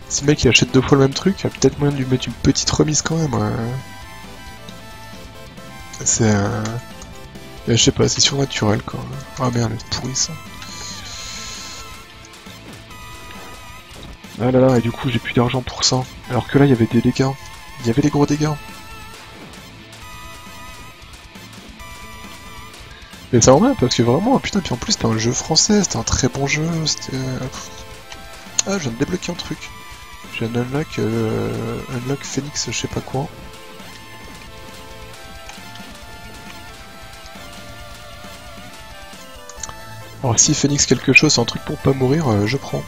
Si le mec il achète 2 fois le même truc, il y a peut-être moyen de lui mettre une petite remise quand même. C'est je sais pas, c'est surnaturel quoi. Ah merde, c'est pourri ça. Ah là là, et du coup j'ai plus d'argent pour ça. Alors que là il y avait des dégâts. Il y avait des gros dégâts. Mais ça en va parce que vraiment, putain, puis en plus c'était un jeu français, c'était un très bon jeu, c'était. Ah, je viens de débloquer un truc. J'ai un unlock Phoenix, je sais pas quoi. Alors si Phoenix quelque chose, c'est un truc pour pas mourir, je prends.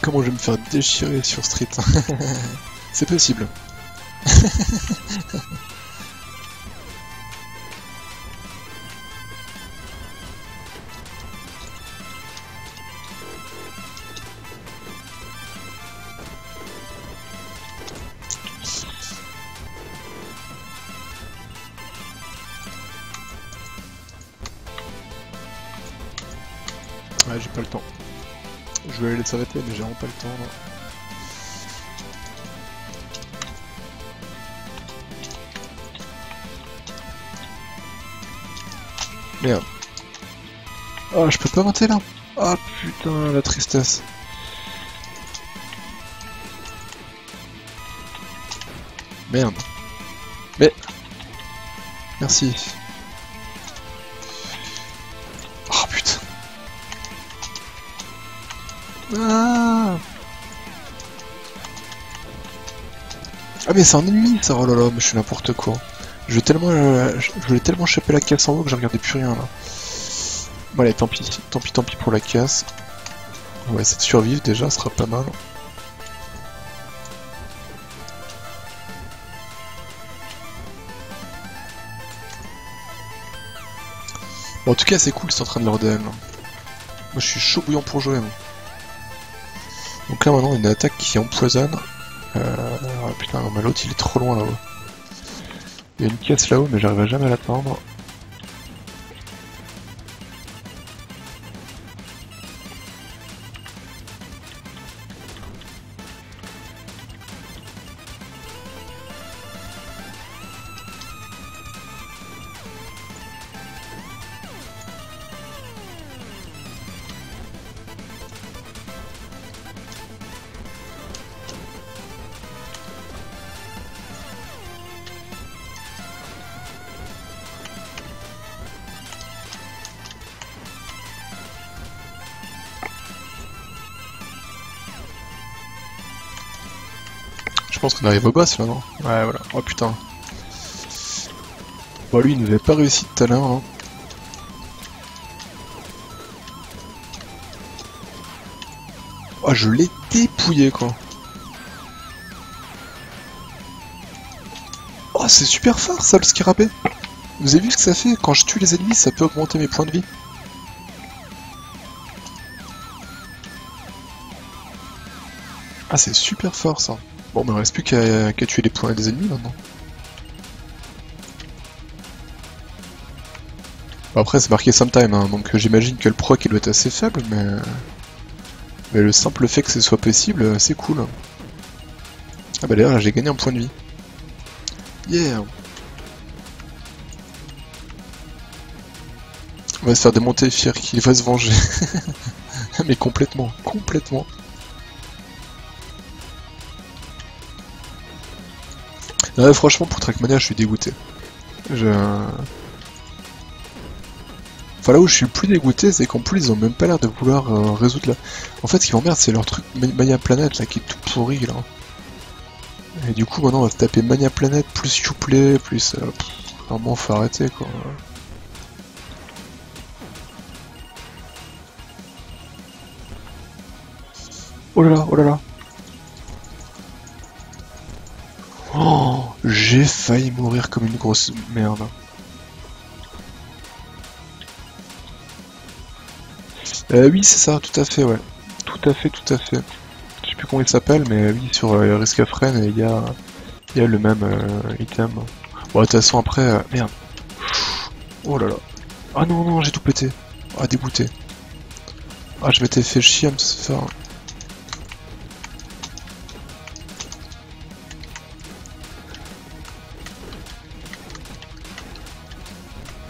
Comment je vais me faire déchirer sur Street? C'est possible. Ouais, j'ai pas le temps. Je vais aller les arrêter, mais j'ai vraiment pas le temps là. Merde. Ah, je peux pas monter là. Ah putain, la tristesse. Merde. Mais... Merci. Oh putain. Ah, ah mais c'est un ennemi ça, oh là là, mais je suis n'importe quoi. Je voulais tellement choper la casse en haut que j'ai regardé plus rien là. Bon allez, tant pis pour la casse. On va essayer de survivre déjà, ce sera pas mal. Bon, en tout cas c'est cool, c'est en train de leur DL. Moi je suis chaud bouillant pour jouer. Moi. Donc là maintenant une attaque qui empoisonne. Oh, putain, non, mais l'autre il est trop loin là-haut. Il y a une caisse là-haut mais j'arriverai jamais à l'atteindre. Je pense qu'on arrive au boss là, non? Ouais, voilà. Oh putain. Bon, lui il nous avait pas réussi tout à l'heure. Hein. Oh, je l'ai dépouillé quoi. Oh, c'est super fort ça le scarabée. Vous avez vu ce que ça fait? Quand je tue les ennemis, ça peut augmenter mes points de vie. Ah, c'est super fort ça. Bon, mais il reste plus qu'à tuer les points des ennemis maintenant. Bon, après, c'est marqué sometime, hein, donc j'imagine que le proc il doit être assez faible, mais le simple fait que ce soit possible, c'est cool. Ah bah d'ailleurs, j'ai gagné un point de vie. Yeah! On va se faire démonter, fier qu'il va se venger. Mais complètement, complètement. Ouais, franchement, pour Trackmania, je suis dégoûté. Enfin, là où je suis le plus dégoûté, c'est qu'en plus, ils ont même pas l'air de vouloir résoudre la... En fait, ce qui m'emmerde, c'est leur truc Mania Planet, là, qui est tout pourri, là. Et du coup, maintenant, on va se taper Mania Planet, plus Uplay, plus... vraiment, faut arrêter, quoi. Oh là là, oh là là. Oh, j'ai failli mourir comme une grosse merde. Oui, c'est ça, tout à fait, ouais. Tout à fait, tout à fait. Je sais plus comment il s'appelle, mais oui, sur Risk of Rain, il y a le même item. Bon, de toute façon, après, merde. Oh là là. Ah non, non, j'ai tout pété. Ah, dégoûté. Ah, je m'étais fait chier à me faire...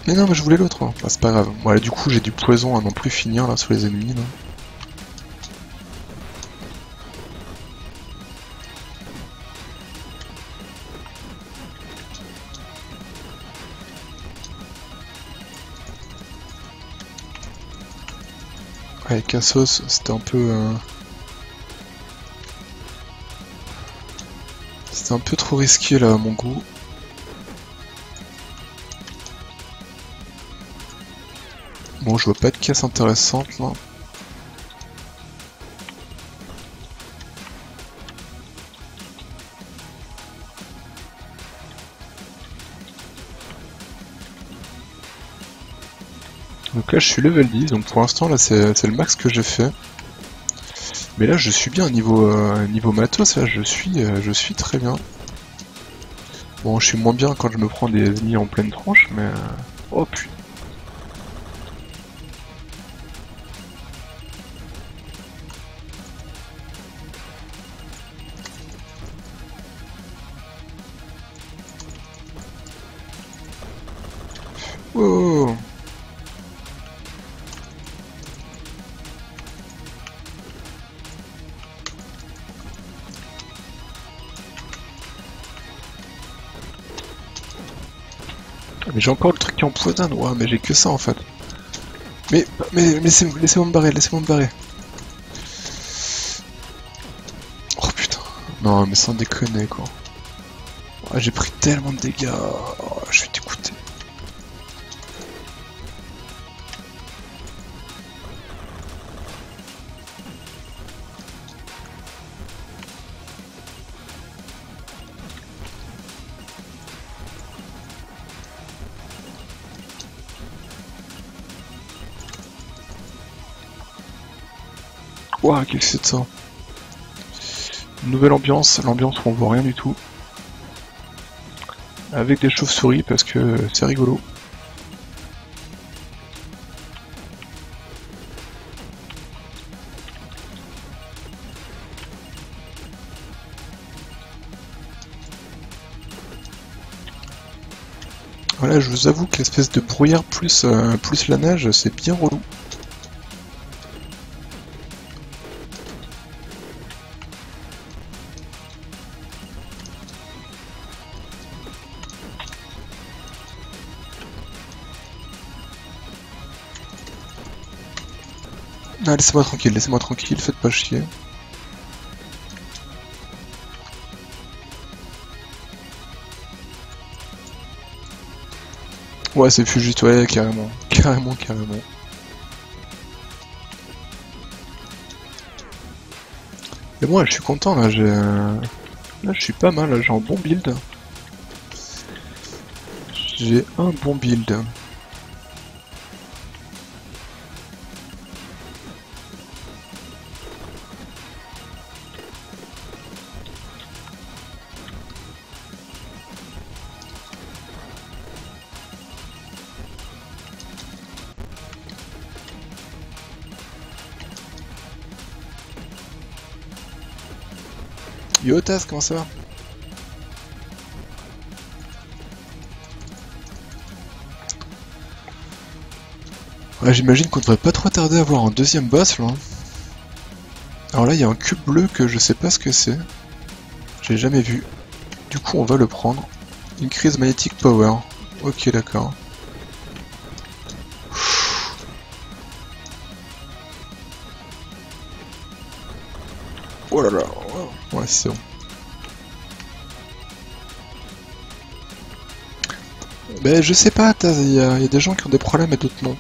Mais non, mais je voulais l'autre. Hein. Bah, c'est pas grave. Voilà, du coup, j'ai du poison à non plus finir là sur les ennemis. Là. Ouais, Cassos, c'était un peu... C'était un peu trop risqué là à mon goût. Bon, je vois pas de caisse intéressante là. Donc là je suis level 10, donc pour l'instant là c'est le max que j'ai fait. Mais là je suis bien niveau matos, là je suis très bien. Bon, je suis moins bien quand je me prends des ennemis en pleine tronche, mais... Oh putain. Mais j'ai encore le truc qui empoisonne, ouais, mais j'ai que ça en fait. Mais laissez-moi me barrer, laissez-moi me barrer. Oh putain. Non, mais sans déconner quoi. Ouais, j'ai pris tellement de dégâts. Oh, je suis dégoûté. Ouah, qu'est-ce que c'est de ça? Nouvelle ambiance, l'ambiance où on voit rien du tout. Avec des chauves-souris parce que c'est rigolo. Voilà, je vous avoue que l'espèce de brouillard plus la neige, c'est bien relou. Ah, laissez-moi tranquille, faites pas chier. Ouais, c'est plus juste, ouais, carrément. Carrément. Mais moi, je suis content, là, là, je suis pas mal, là, j'ai un bon build. J'ai un bon build. Yo Taz, comment ça va? Ouais, j'imagine qu'on devrait pas trop tarder à avoir un deuxième boss là. Alors là, il y a un cube bleu que je sais pas ce que c'est. J'ai jamais vu. Du coup, on va le prendre. Increase Magnetic Power. Ok, d'accord. Oh là là. Ouais, c'est bon. Ben, je sais pas, Taz, il y a des gens qui ont des problèmes et d'autres non.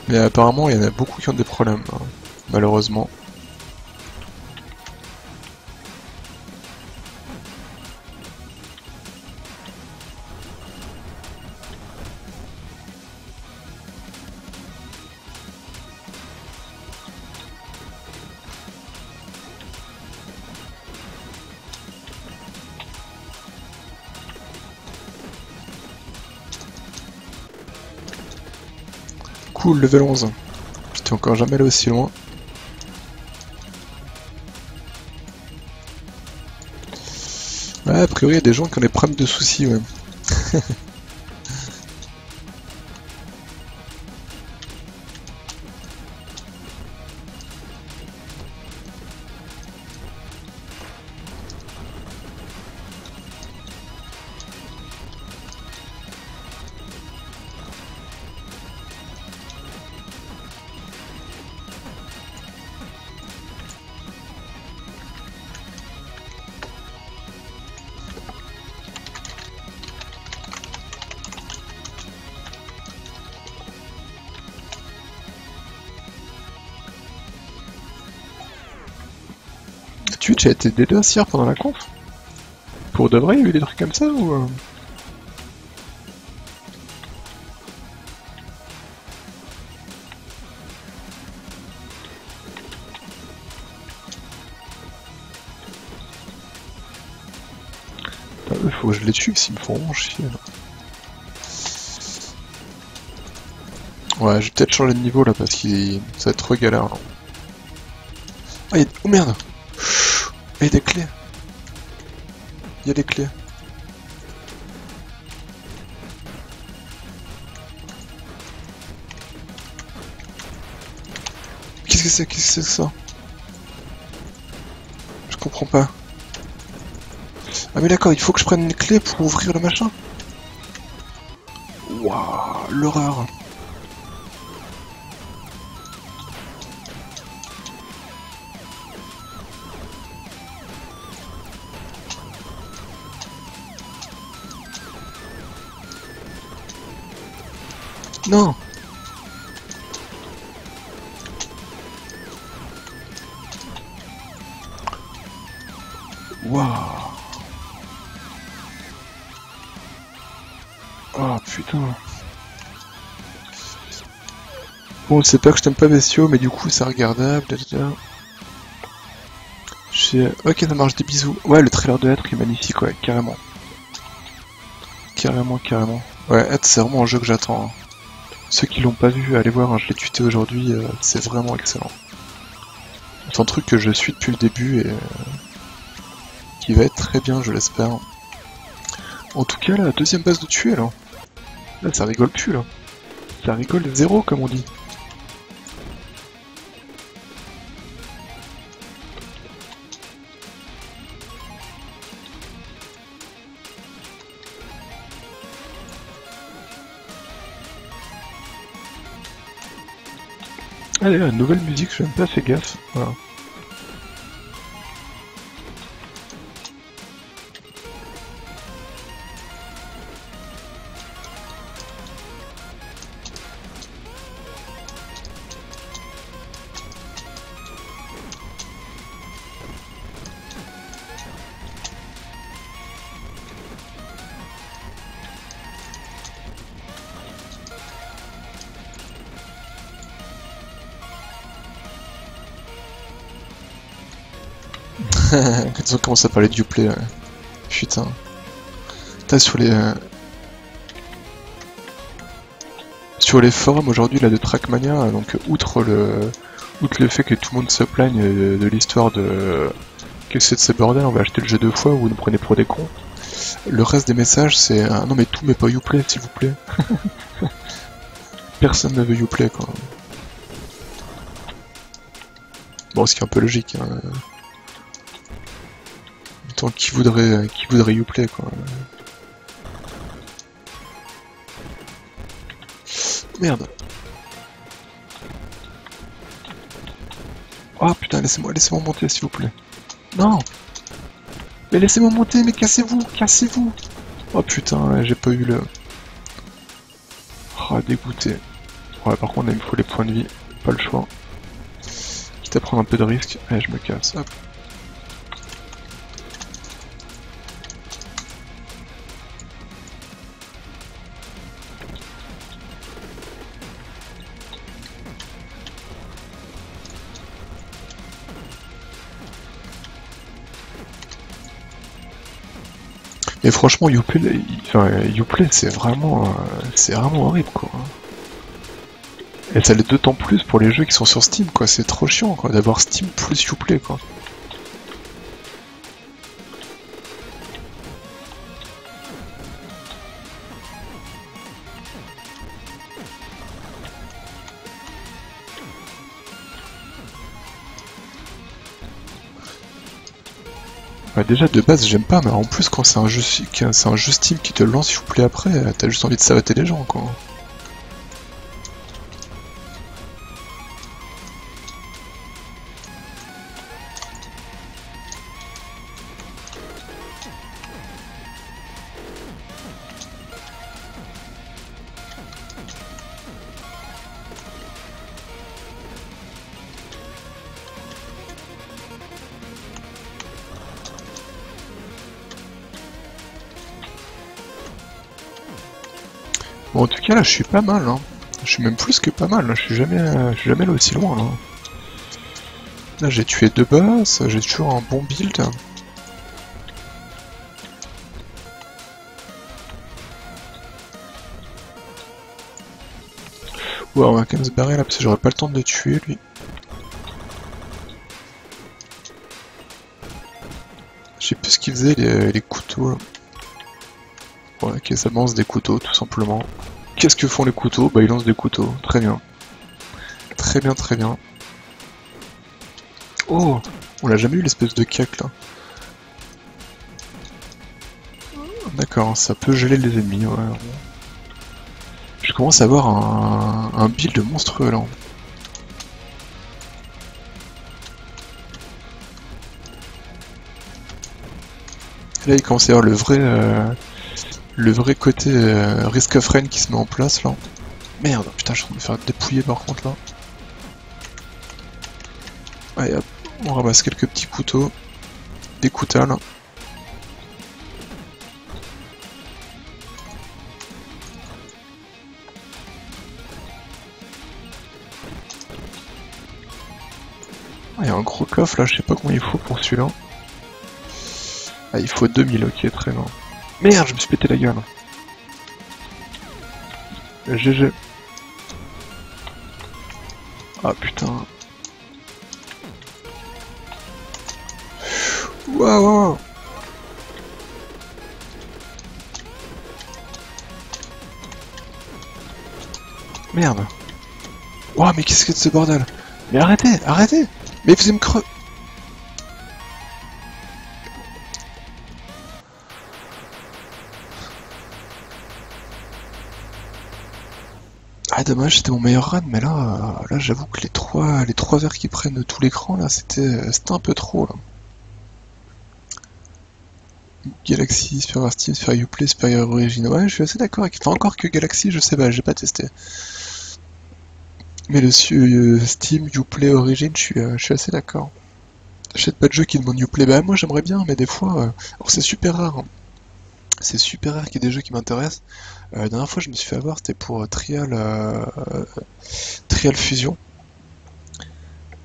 Mais apparemment, il y en a beaucoup qui ont des problèmes, hein, malheureusement. Cool, level 11. J'étais encore jamais allé aussi loin. Ouais, a priori, il y a des gens qui ont des problèmes de soucis, ouais. Twitch a été DDoS hier pendant la conf? Pour de vrai, il y a eu des trucs comme ça ou... Putain, eux, faut que je les tue, s'ils me font vraiment chier. Là. Ouais, je vais peut-être changer de niveau là parce que ça va être trop galère. Là. Ah, oh merde! Il y a des clés. Il y a des clés. Qu'est-ce que c'est? Qu'est-ce que c'est ça? Je comprends pas. Ah mais d'accord, il faut que je prenne une clé pour ouvrir le machin. Waouh, l'horreur. Non. Waouh. Oh putain. Bon, c'est pas que je t'aime pas bestiaux, mais du coup c'est regardable. Ok, ça marche, des bisous. Ouais, le trailer de Être est magnifique, ouais, carrément. Carrément, carrément. Ouais, Être, c'est vraiment un jeu que j'attends, hein. Ceux qui l'ont pas vu, allez voir, hein, je l'ai tweeté aujourd'hui, c'est vraiment excellent. C'est un truc que je suis depuis le début et qui va être très bien, je l'espère. En tout cas, la deuxième base de tuer, là. Là, ça rigole plus, là. Ça rigole zéro, comme on dit. Allez, la nouvelle musique, je n'aime pas, fais gaffe. Voilà. Quand ils ont commencé à parler de Uplay, putain. T'as sur les forums aujourd'hui là de Trackmania, donc outre le fait que tout le monde se plaigne de l'histoire de que c'est de ces bordels, on va acheter le jeu 2 fois ou vous nous prenez pour des cons. Le reste des messages c'est non mais tout mais pas Uplay s'il vous plaît. Personne ne veut Uplay quoi. Bon, ce qui est un peu logique, hein. Tant qui voudrait Uplay quoi. Merde. Oh putain, laissez-moi monter s'il vous plaît. Non. Mais laissez-moi monter, mais cassez-vous, cassez-vous. Oh putain, j'ai pas eu le... Oh, dégoûté. Ouais, par contre, il me faut les points de vie, pas le choix. Quitte à prendre un peu de risque, allez, je me casse, hop. Mais franchement, Uplay, c'est vraiment horrible quoi. Et ça l'est d'autant plus pour les jeux qui sont sur Steam quoi, c'est trop chiant quoi, d'avoir Steam plus Uplay quoi. Ouais, déjà de base j'aime pas, mais en plus quand c'est un jeu Steam qui te lance Uplay après, t'as juste envie de s'arrêter les gens quoi. Bon, en tout cas là je suis pas mal, hein. Je suis même plus que pas mal, hein. Je suis jamais allé aussi loin hein. Là j'ai tué 2 boss, j'ai toujours un bon build. Ouais, on va quand même se barrer là parce que j'aurai pas le temps de le tuer lui. Je sais plus ce qu'il faisait les couteaux là. Ouais, ok, ça lance des couteaux tout simplement. Qu'est-ce que font les couteaux? Bah ils lancent des couteaux, très bien. Très bien, très bien. Oh, on l'a jamais eu l'espèce de cac là. D'accord, ça peut geler les ennemis, ouais. Je commence à avoir un build monstrueux là. Et là il commence à y avoir le vrai côté Risk of Rain qui se met en place là. Merde, putain, je suis en train de me faire dépouiller par contre là. Allez hop, on ramasse quelques petits couteaux, des coutales. Il y a un gros coffre là, je sais pas combien il faut pour celui-là. Ah, il faut 2000, ok, très bien. Merde, je me suis pété la gueule. GG. Ah putain. Waouh. Merde. Waouh, mais qu'est-ce que c'est ce bordel? Mais arrêtez, arrêtez. Mais vous allez me crever. Ah dommage, c'était mon meilleur run, mais là j'avoue que les trois verres qui prennent tout l'écran là, c'était un peu trop là. Galaxy, Superior Steam, Superior Uplay, Superior Origin. Ouais, je suis assez d'accord avec. Enfin, encore que Galaxy, je sais pas, j'ai pas testé. Mais le Steam, Uplay, Origin, je suis assez d'accord. J'achète pas de jeu qui demande Uplay. Bah, moi j'aimerais bien, mais des fois. Alors, c'est super rare. Hein. C'est super rare qu'il y ait des jeux qui m'intéressent. La dernière fois, je me suis fait avoir, c'était pour Trial Fusion.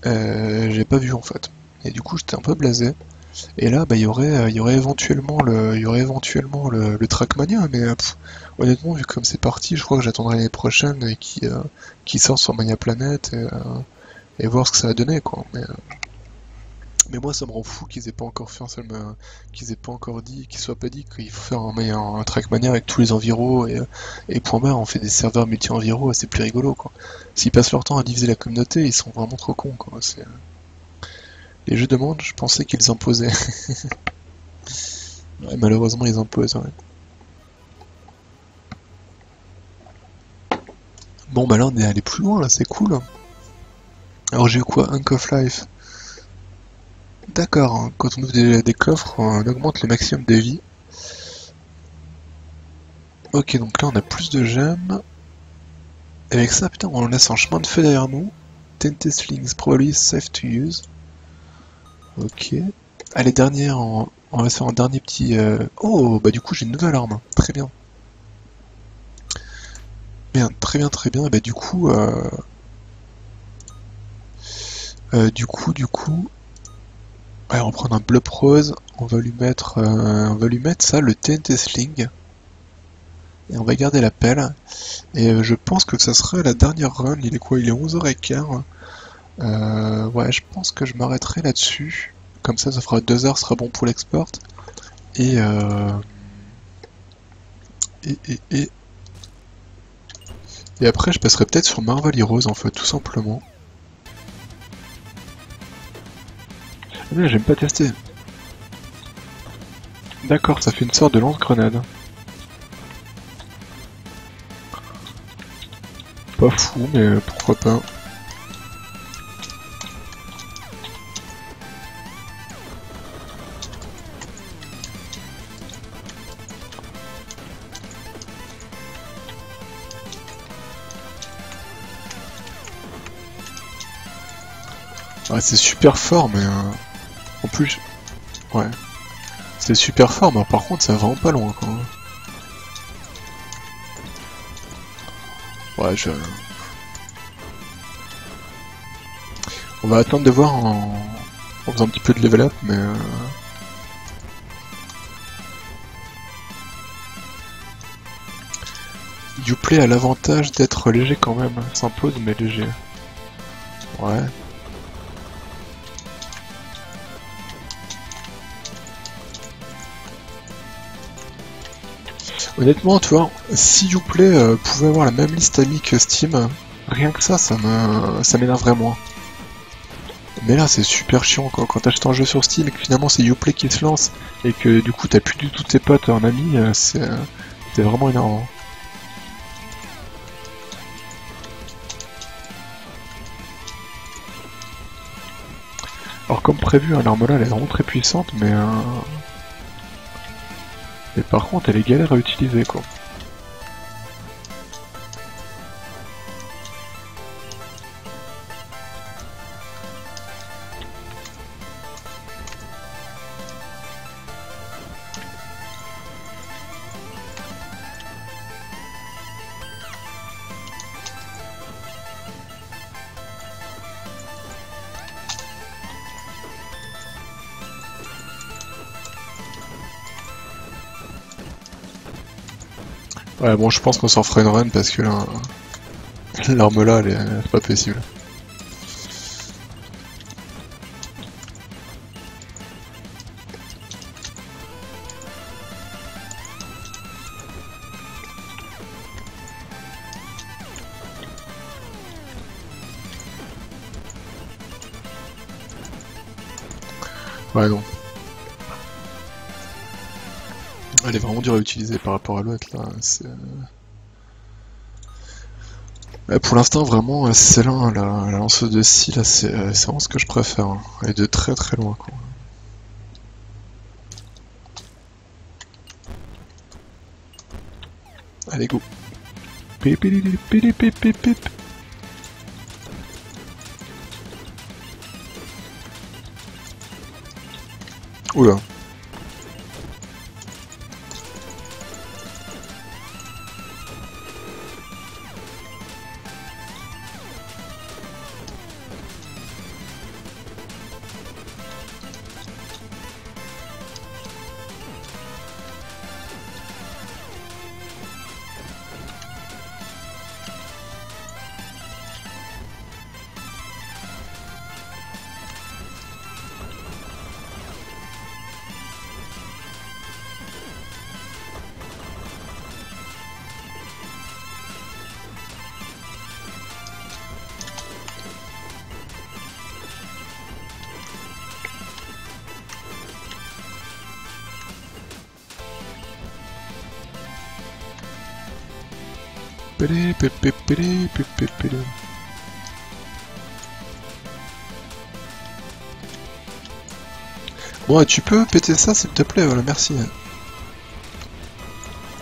J'ai pas vu en fait. Et du coup, j'étais un peu blasé. Et là, bah, il y aurait éventuellement le Trackmania, mais honnêtement, vu comme c'est parti, je crois que j'attendrai l'année prochaine et qui sort sur Mania Planet et voir ce que ça va donner, quoi. Mais moi, ça me rend fou qu'ils aient pas encore fait qu'ils aient pas encore dit, qu'ils soient pas dit qu'il faut faire un Trackmania avec tous les enviros et point barre, on fait des serveurs multi-enviros, c'est plus rigolo, quoi. S'ils passent leur temps à diviser la communauté, ils sont vraiment trop cons, quoi. Les jeux de monde, je pensais qu'ils imposaient. Ouais, malheureusement, ils imposent. Ouais. Bon, bah là, on est allé plus loin, là, c'est cool. Alors, j'ai eu quoi? Ink of Life. D'accord, hein, quand on ouvre des coffres, on augmente le maximum de vie. Ok, donc là, on a plus de gemmes. Avec ça, putain, on laisse un chemin de feu derrière nous. TNT Slings, probably safe to use. Ok. Allez, dernière, on va se faire un dernier petit... Oh, bah du coup, j'ai une nouvelle arme. Très bien. Bien, très bien, très bien. Et bah du coup... Du coup... Ouais, on va prendre un Blob Rose. On va lui mettre ça, le TNT Sling. Et on va garder la pelle. Et je pense que ça sera la dernière run. Il est quoi? Il est 11h15. Ouais, je pense que je m'arrêterai là-dessus. Comme ça fera 2 heures, ce sera bon pour l'export. Et, et après, je passerai peut-être sur Marvel Heroes, en fait, tout simplement. Mais j'aime pas tester. D'accord, ça fait une sorte de lance-grenade. Pas fou, mais pourquoi pas. Ouais, c'est super fort, mais en plus, ouais, c'est super fort, mais par contre, ça va vraiment pas loin, quoi. Ouais, on va attendre de voir en faisant un petit peu de level up, mais Uplay a l'avantage d'être léger quand même, s'impose mais léger. Ouais. Honnêtement, tu vois, si Uplay pouvait avoir la même liste amis que Steam, rien que ça m'énerverait moins. Mais là c'est super chiant quoi. Quand t'achètes un jeu sur Steam et que finalement c'est Uplay qui se lance et que du coup t'as plus du tout tes potes en ami, c'est vraiment énervant. Alors comme prévu, hein, l'arme là elle est vraiment très puissante mais par contre elle est galère à utiliser quoi. Ouais bon je pense qu'on s'en fera une run parce que là l'arme là c'est pas possible. Ouais non. Elle est vraiment dure à utiliser par rapport à l'autre là. Pour l'instant vraiment c'est là hein, la lanceuse de scie là c'est vraiment ce que je préfère. Hein. Elle est de très très loin quoi. Allez go. Pip, pip, pip, pip, pip, pip. Oula. Pélé, pépé, pélé, pépé, pélé. Bon, tu peux péter ça s'il te plaît, voilà, merci.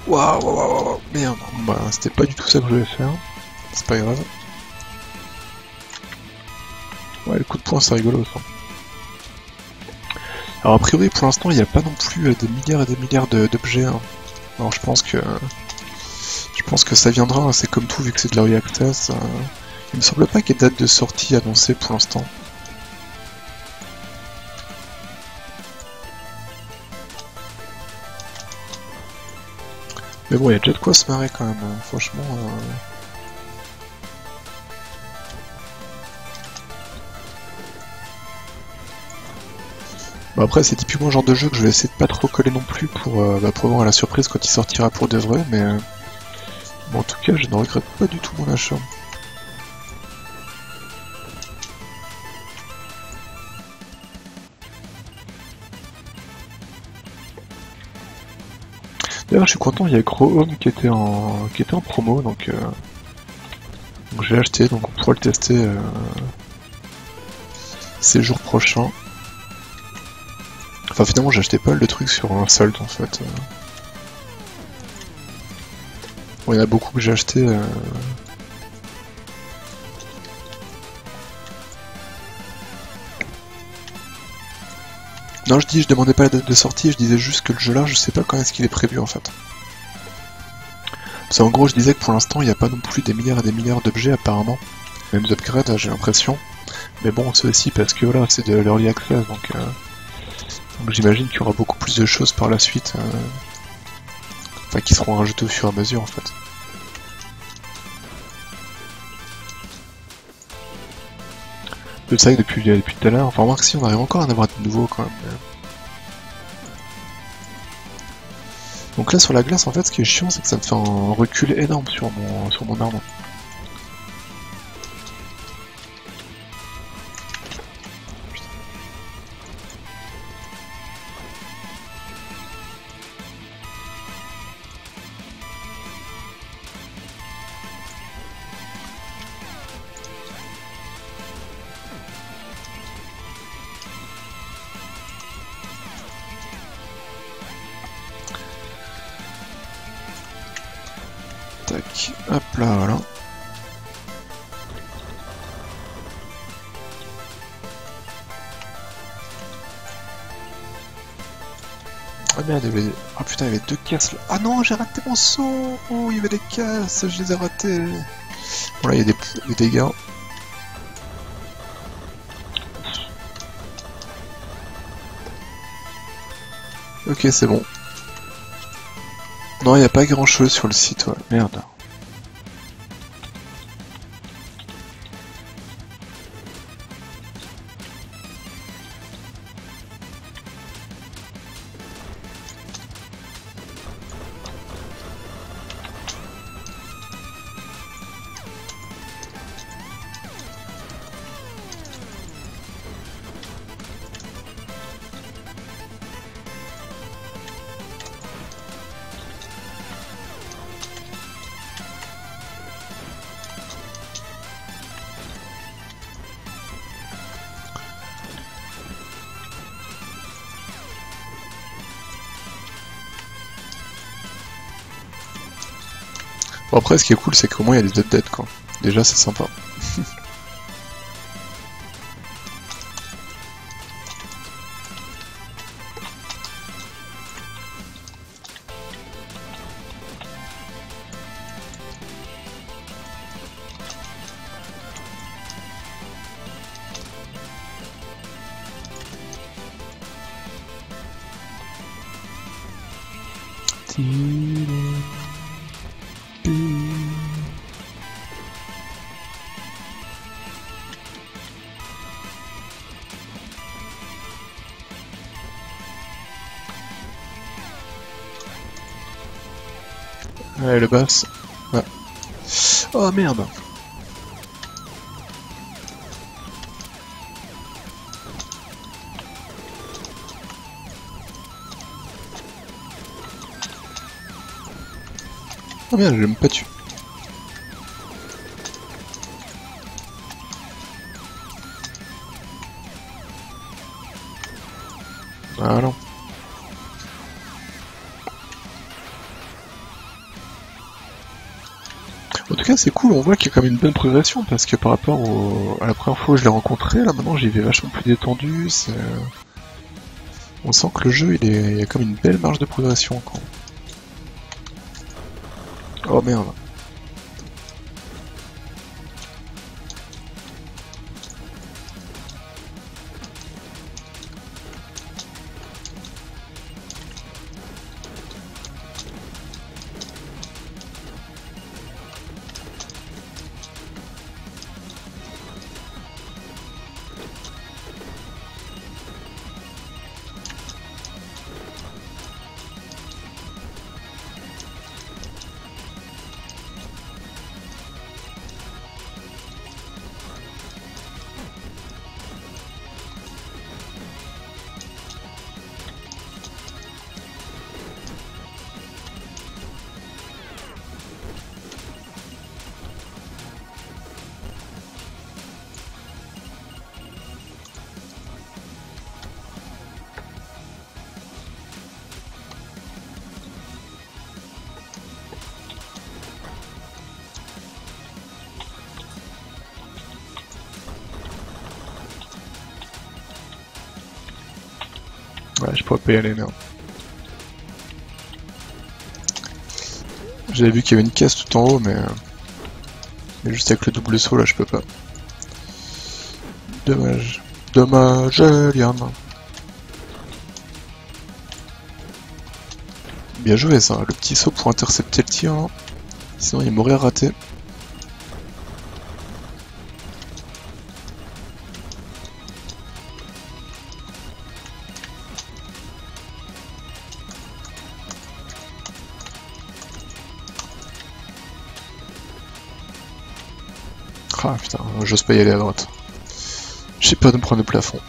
Waouh, waouh, waouh, waouh, merde. Bah, c'était pas du tout ça que je voulais faire. C'est pas grave. Ouais, le coup de poing, c'est rigolo ça. Alors, a priori, pour l'instant, il n'y a pas non plus des milliards et des milliards d'objets. Hein. Alors, je pense que ça viendra, hein, c'est comme tout, vu que c'est de l'early access. Il me semble pas qu'il y ait date de sortie annoncée pour l'instant. Mais bon, il y a déjà de quoi se marrer quand même, hein. Franchement. Bon, après, c'est typiquement le genre de jeu que je vais essayer de pas trop coller non plus pour avoir la surprise quand il sortira pour de vrai, mais bon, en tout cas, je ne regrette pas du tout mon achat. D'ailleurs, je suis content, il y a Grow Home qui était en promo, donc je l'ai acheté, donc on pourra le tester ces jours prochains. Enfin, finalement, j'ai acheté pas le truc sur un solde en fait. Bon, il y en a beaucoup que j'ai acheté. Non, je demandais pas la date de sortie, je disais juste que le jeu là, je sais pas quand est-ce qu'il est prévu en fait. Parce qu'en gros, je disais que pour l'instant, il n'y a pas non plus des milliards et des milliards d'objets apparemment. Même d'upgrades, j'ai l'impression. Mais bon, c'est aussi parce que voilà, c'est de l'early access, donc j'imagine qu'il y aura beaucoup plus de choses par la suite. Enfin, qui seront rajoutées au fur et à mesure en fait. C'est ça que depuis tout à l'heure, enfin remarque si on arrive encore à en avoir de nouveaux quand même. Donc là sur la glace en fait ce qui est chiant c'est que ça me fait un recul énorme sur mon arme. Tac, hop là, voilà. Ah merde, il y avait... Oh putain, il y avait 2 caisses là. Ah non, j'ai raté mon saut. Oh, il y avait des caisses, je les ai ratés. Bon là, il y a des dégâts. Ok, c'est bon. Non, il n'y a pas grand chose sur le site, ouais. Merde. Bon, après, ce qui est cool, c'est qu'au moins il y a des updates, quoi. Déjà, c'est sympa. Ouais, le bass. Ouais. Oh merde. Oh merde, je l'ai même pas tué. Voilà. En tout cas, c'est cool, on voit qu'il y a quand même une bonne progression parce que par rapport à la première fois où je l'ai rencontré, là maintenant j'y vais vachement plus détendu. On sent que le jeu il y a comme une belle marge de progression quoi. Oh merde. Ouais, je pourrais pas y aller, merde. J'avais vu qu'il y avait une caisse tout en haut, mais juste avec le double saut là, je peux pas. Dommage. Dommage, Liam. Bien joué ça, le petit saut pour intercepter le tir, hein. Sinon il m'aurait raté. Ah putain, j'ose pas y aller à droite. J'ai peur de me prendre le plafond.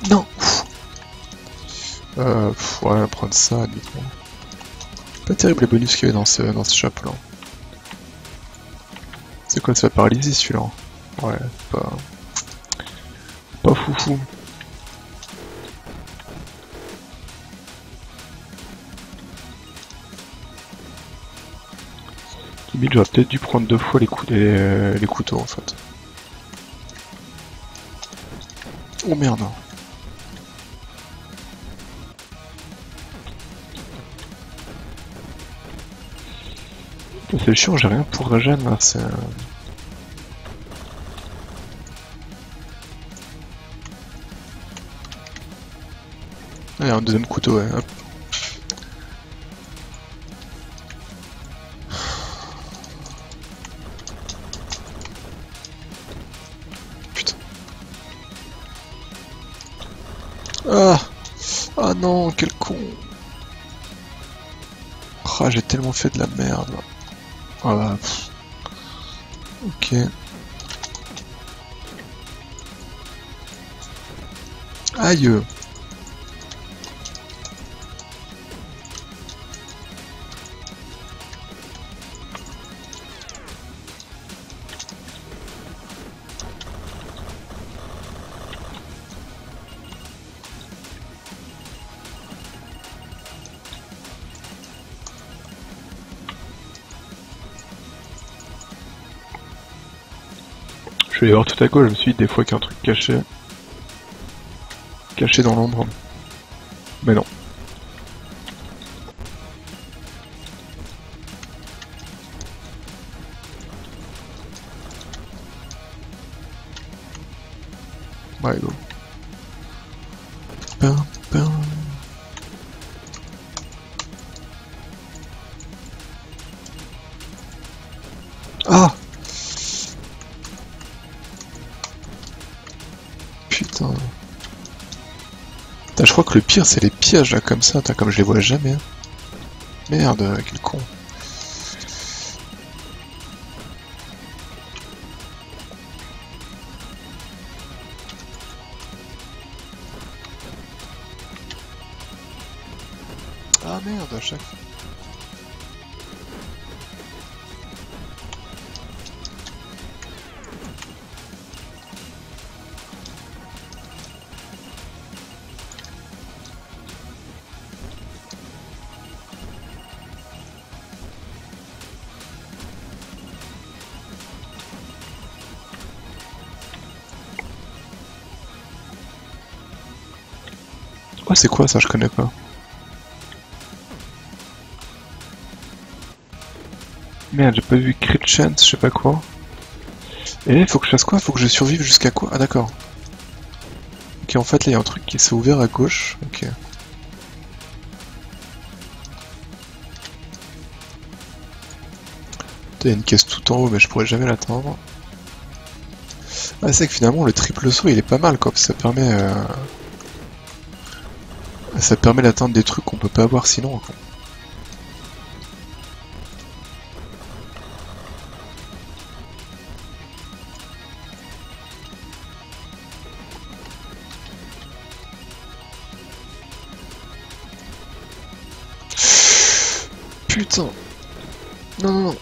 Non. Ouais, prendre ça, admettons. Pas terrible les bonus qu'il y avait dans ce shop là. C'est quoi, ça va paralyser celui-là? Ouais, pas foufou. Limite, j'aurais peut-être dû prendre 2 fois les couteaux en fait. Oh merde. C'est chiant, j'ai rien pour régène là, c'est... Ah, il y a un deuxième couteau, ouais, hop. Putain. Ah! Ah non, quel con! Ah, j'ai tellement fait de la merde. Ah, pff. Ok. Aïe! Je vais aller voir tout à gauche, je me suis dit des fois qu'il y a un truc caché. Caché dans l'ombre. Mais non. Ouais, go. Pam, pam. Ah! Putain. Putain, je crois que le pire c'est les pièges là comme ça, comme je les vois jamais. Merde, quel con. Ah merde, à chaque fois. Oh, c'est quoi ça? Je connais pas. Merde, j'ai pas vu Crit Chance, je sais pas quoi. Et faut que je fasse quoi? Faut que je survive jusqu'à quoi? Ah d'accord. Ok, en fait là il y a un truc qui s'est ouvert à gauche. Ok. Il y a une caisse tout en haut mais je pourrais jamais l'atteindre. Ah, c'est que finalement le triple saut il est pas mal quoi, parce que ça permet d'atteindre des trucs qu'on peut pas avoir sinon quoi. Putain. Non non non.